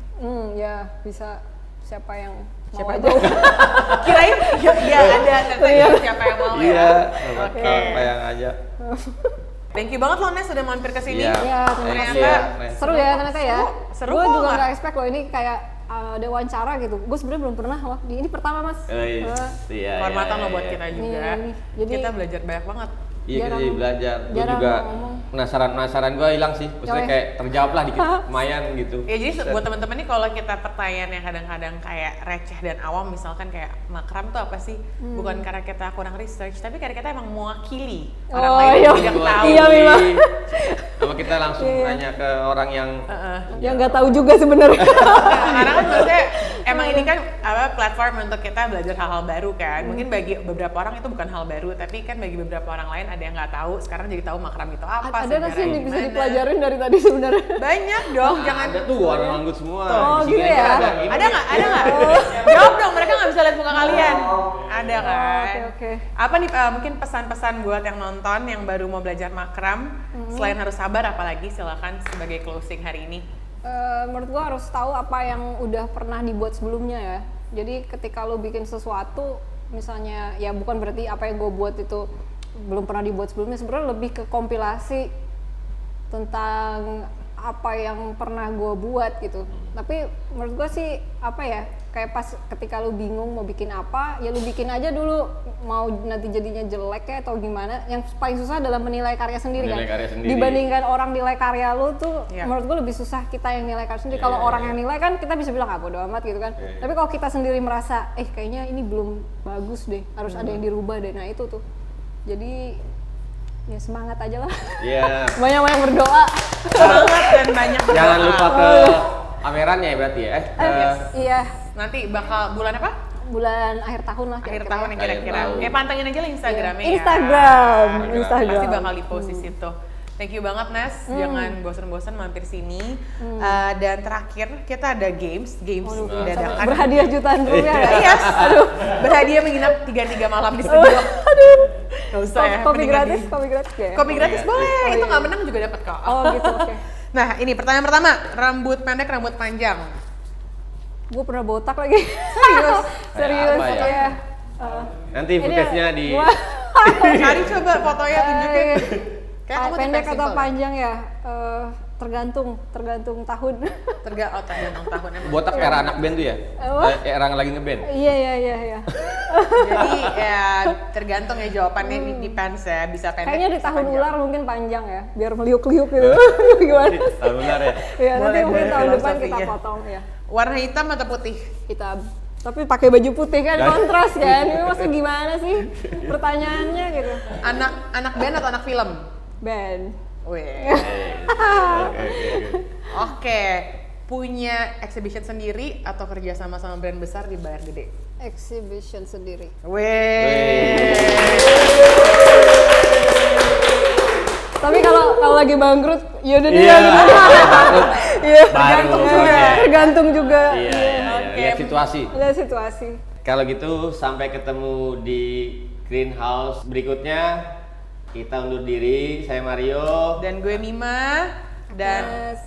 Ya bisa, siapa yang mau Siapa aja. Kirain ya ada ternyata siapa yang mau Iya, ya. Oke. apa yang aja. Thank you banget loh Nes sudah mampir ke sini. Iya. Ya, terima kasih. Ternyata Nes. Seru ya ternyata ya. Seru Gue kok, juga Kak. nggak expect loh ini kayak ada wawancara gitu. Gue sebenarnya belum pernah loh. Ini pertama mas. Iya. Kehormatan iya, loh buat iya. kita juga. Iya, jadi- kita belajar banyak banget. Iya, kita jarang- jadi belajar. Gue jarang juga ngomong. penasaran gue hilang sih. Maksudnya Ya, kayak terjawab lah dikit, lumayan gitu. Ya jadi buat teman-teman nih kalau kita pertanyaan yang kadang-kadang kayak receh dan awam, misalkan kayak makram tuh apa sih? Bukan karena kita kurang research, tapi karena kita emang mewakili orang Oh, lain iya. yang tidak tahu. Iya, memang. Sama kita langsung nanya ke orang yang Yang nggak tahu juga sebenarnya. Karena kan maksudnya emang ini kan apa platform untuk kita belajar hal-hal baru kan. Mungkin bagi beberapa orang itu bukan hal baru, tapi kan bagi beberapa orang lain ada yang nggak tahu. Sekarang jadi tahu makram itu apa. Ada nggak sih yang sebenarnya bisa gimana. dipelajarin dari tadi sebenarnya? Banyak dong, jangan. ada tuh orang nganggut semua. Oh, Di sini gitu aja ya? Ini. Ada nggak? Ada nggak? Jawab dong, mereka nggak bisa lihat muka kalian. Ada kan? Oke. Apa nih mungkin pesan-pesan buat yang nonton yang baru mau belajar makram, selain harus sabar, apalagi silakan sebagai closing hari ini. Menurut gua harus tahu apa yang udah pernah dibuat sebelumnya ya. Jadi ketika lo bikin sesuatu, misalnya ya bukan berarti apa yang gue buat itu belum pernah dibuat sebelumnya. Sebenarnya lebih ke kompilasi tentang apa yang pernah gue buat gitu. Tapi menurut gue sih apa ya, kayak pas ketika lu bingung mau bikin apa, ya lu bikin aja dulu, mau nanti jadinya jelek ya atau gimana. Yang paling susah adalah menilai karya sendiri Menilai kan. karya sendiri. Dibandingkan orang nilai karya lu tuh, Iya. menurut gue lebih susah kita yang nilai karya sendiri. Iya, Kalau iya, orang iya. yang nilai kan kita bisa bilang ah bodo amat gitu kan. Iya, iya. Tapi kalau kita sendiri merasa, kayaknya ini belum bagus deh, harus ada yang dirubah deh. Nah itu tuh. Jadi ya semangat aja lah. Iya. Banyak-banyak berdoa. Semangat dan banyak berdoa. Jangan lupa ke pamerannya ya berarti ya. Iya, Nanti bakal bulan apa? bulan akhir tahun lah Akhir kira-kira. tahun ya kira-kira. Akhir tahun. Pantengin aja lah Instagramnya ya. Instagram. Pasti bakal di-post di situ. Thank you banget Nes, jangan bosan-bosan mampir sini. Dan terakhir kita ada games dadakan. Berhadiah jutaan rupiah ya. Iya, aduh, berhadiah menginap 3 malam di studio. Aduh. Gak usah ya. Kopi mendingan gratis, di- kopi gratis ya. Kopi gratis gratis. boleh, Oh, itu iya. nggak menang juga dapat kok. Oh gitu, oke. Nah ini pertanyaan pertama, rambut pendek, rambut panjang. Gue pernah botak lagi. Serius, serius apa ya? ya. Nanti footage-nya di Cari coba fotonya tunjukin. Kayak kamu pendek tipe atau simple. panjang ya? Tergantung tahun. Tergantung tahun emang. botak era anak band tuh ya. Apa? Era lagi ngeband. Iya. Jadi ya tergantung ya jawabannya di depends ya, bisa pendek. Kayaknya di bisa tahun panjang. ular mungkin panjang ya, biar meliuk-liuk gitu. Gimana? Tahun benar ya. Ya nanti Boleh, mungkin boleh tahun depan kita filosofinya. potong ya. Warna hitam atau putih? Kita tapi pakai baju putih kan kontras kan. Ini maksudnya gimana sih pertanyaannya gitu. Anak band atau anak film? Band. Wih. Oke. Oke, punya exhibition sendiri atau kerja sama brand besar dibayar gede? Exhibition sendiri. Wih. Tapi kalau lagi bangkrut, ya udah Iya. Iya, Baru, tergantung juga. Iya. Oke. Lihat situasi. Lihat situasi. Kalau gitu sampai ketemu di greenhouse berikutnya. Kita undur diri. Saya Mario. Dan gue Mima dan Yes.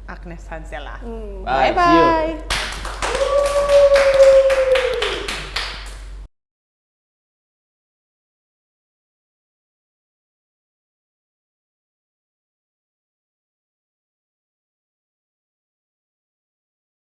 Agnes Hansela. Bye. See you. Bye bye.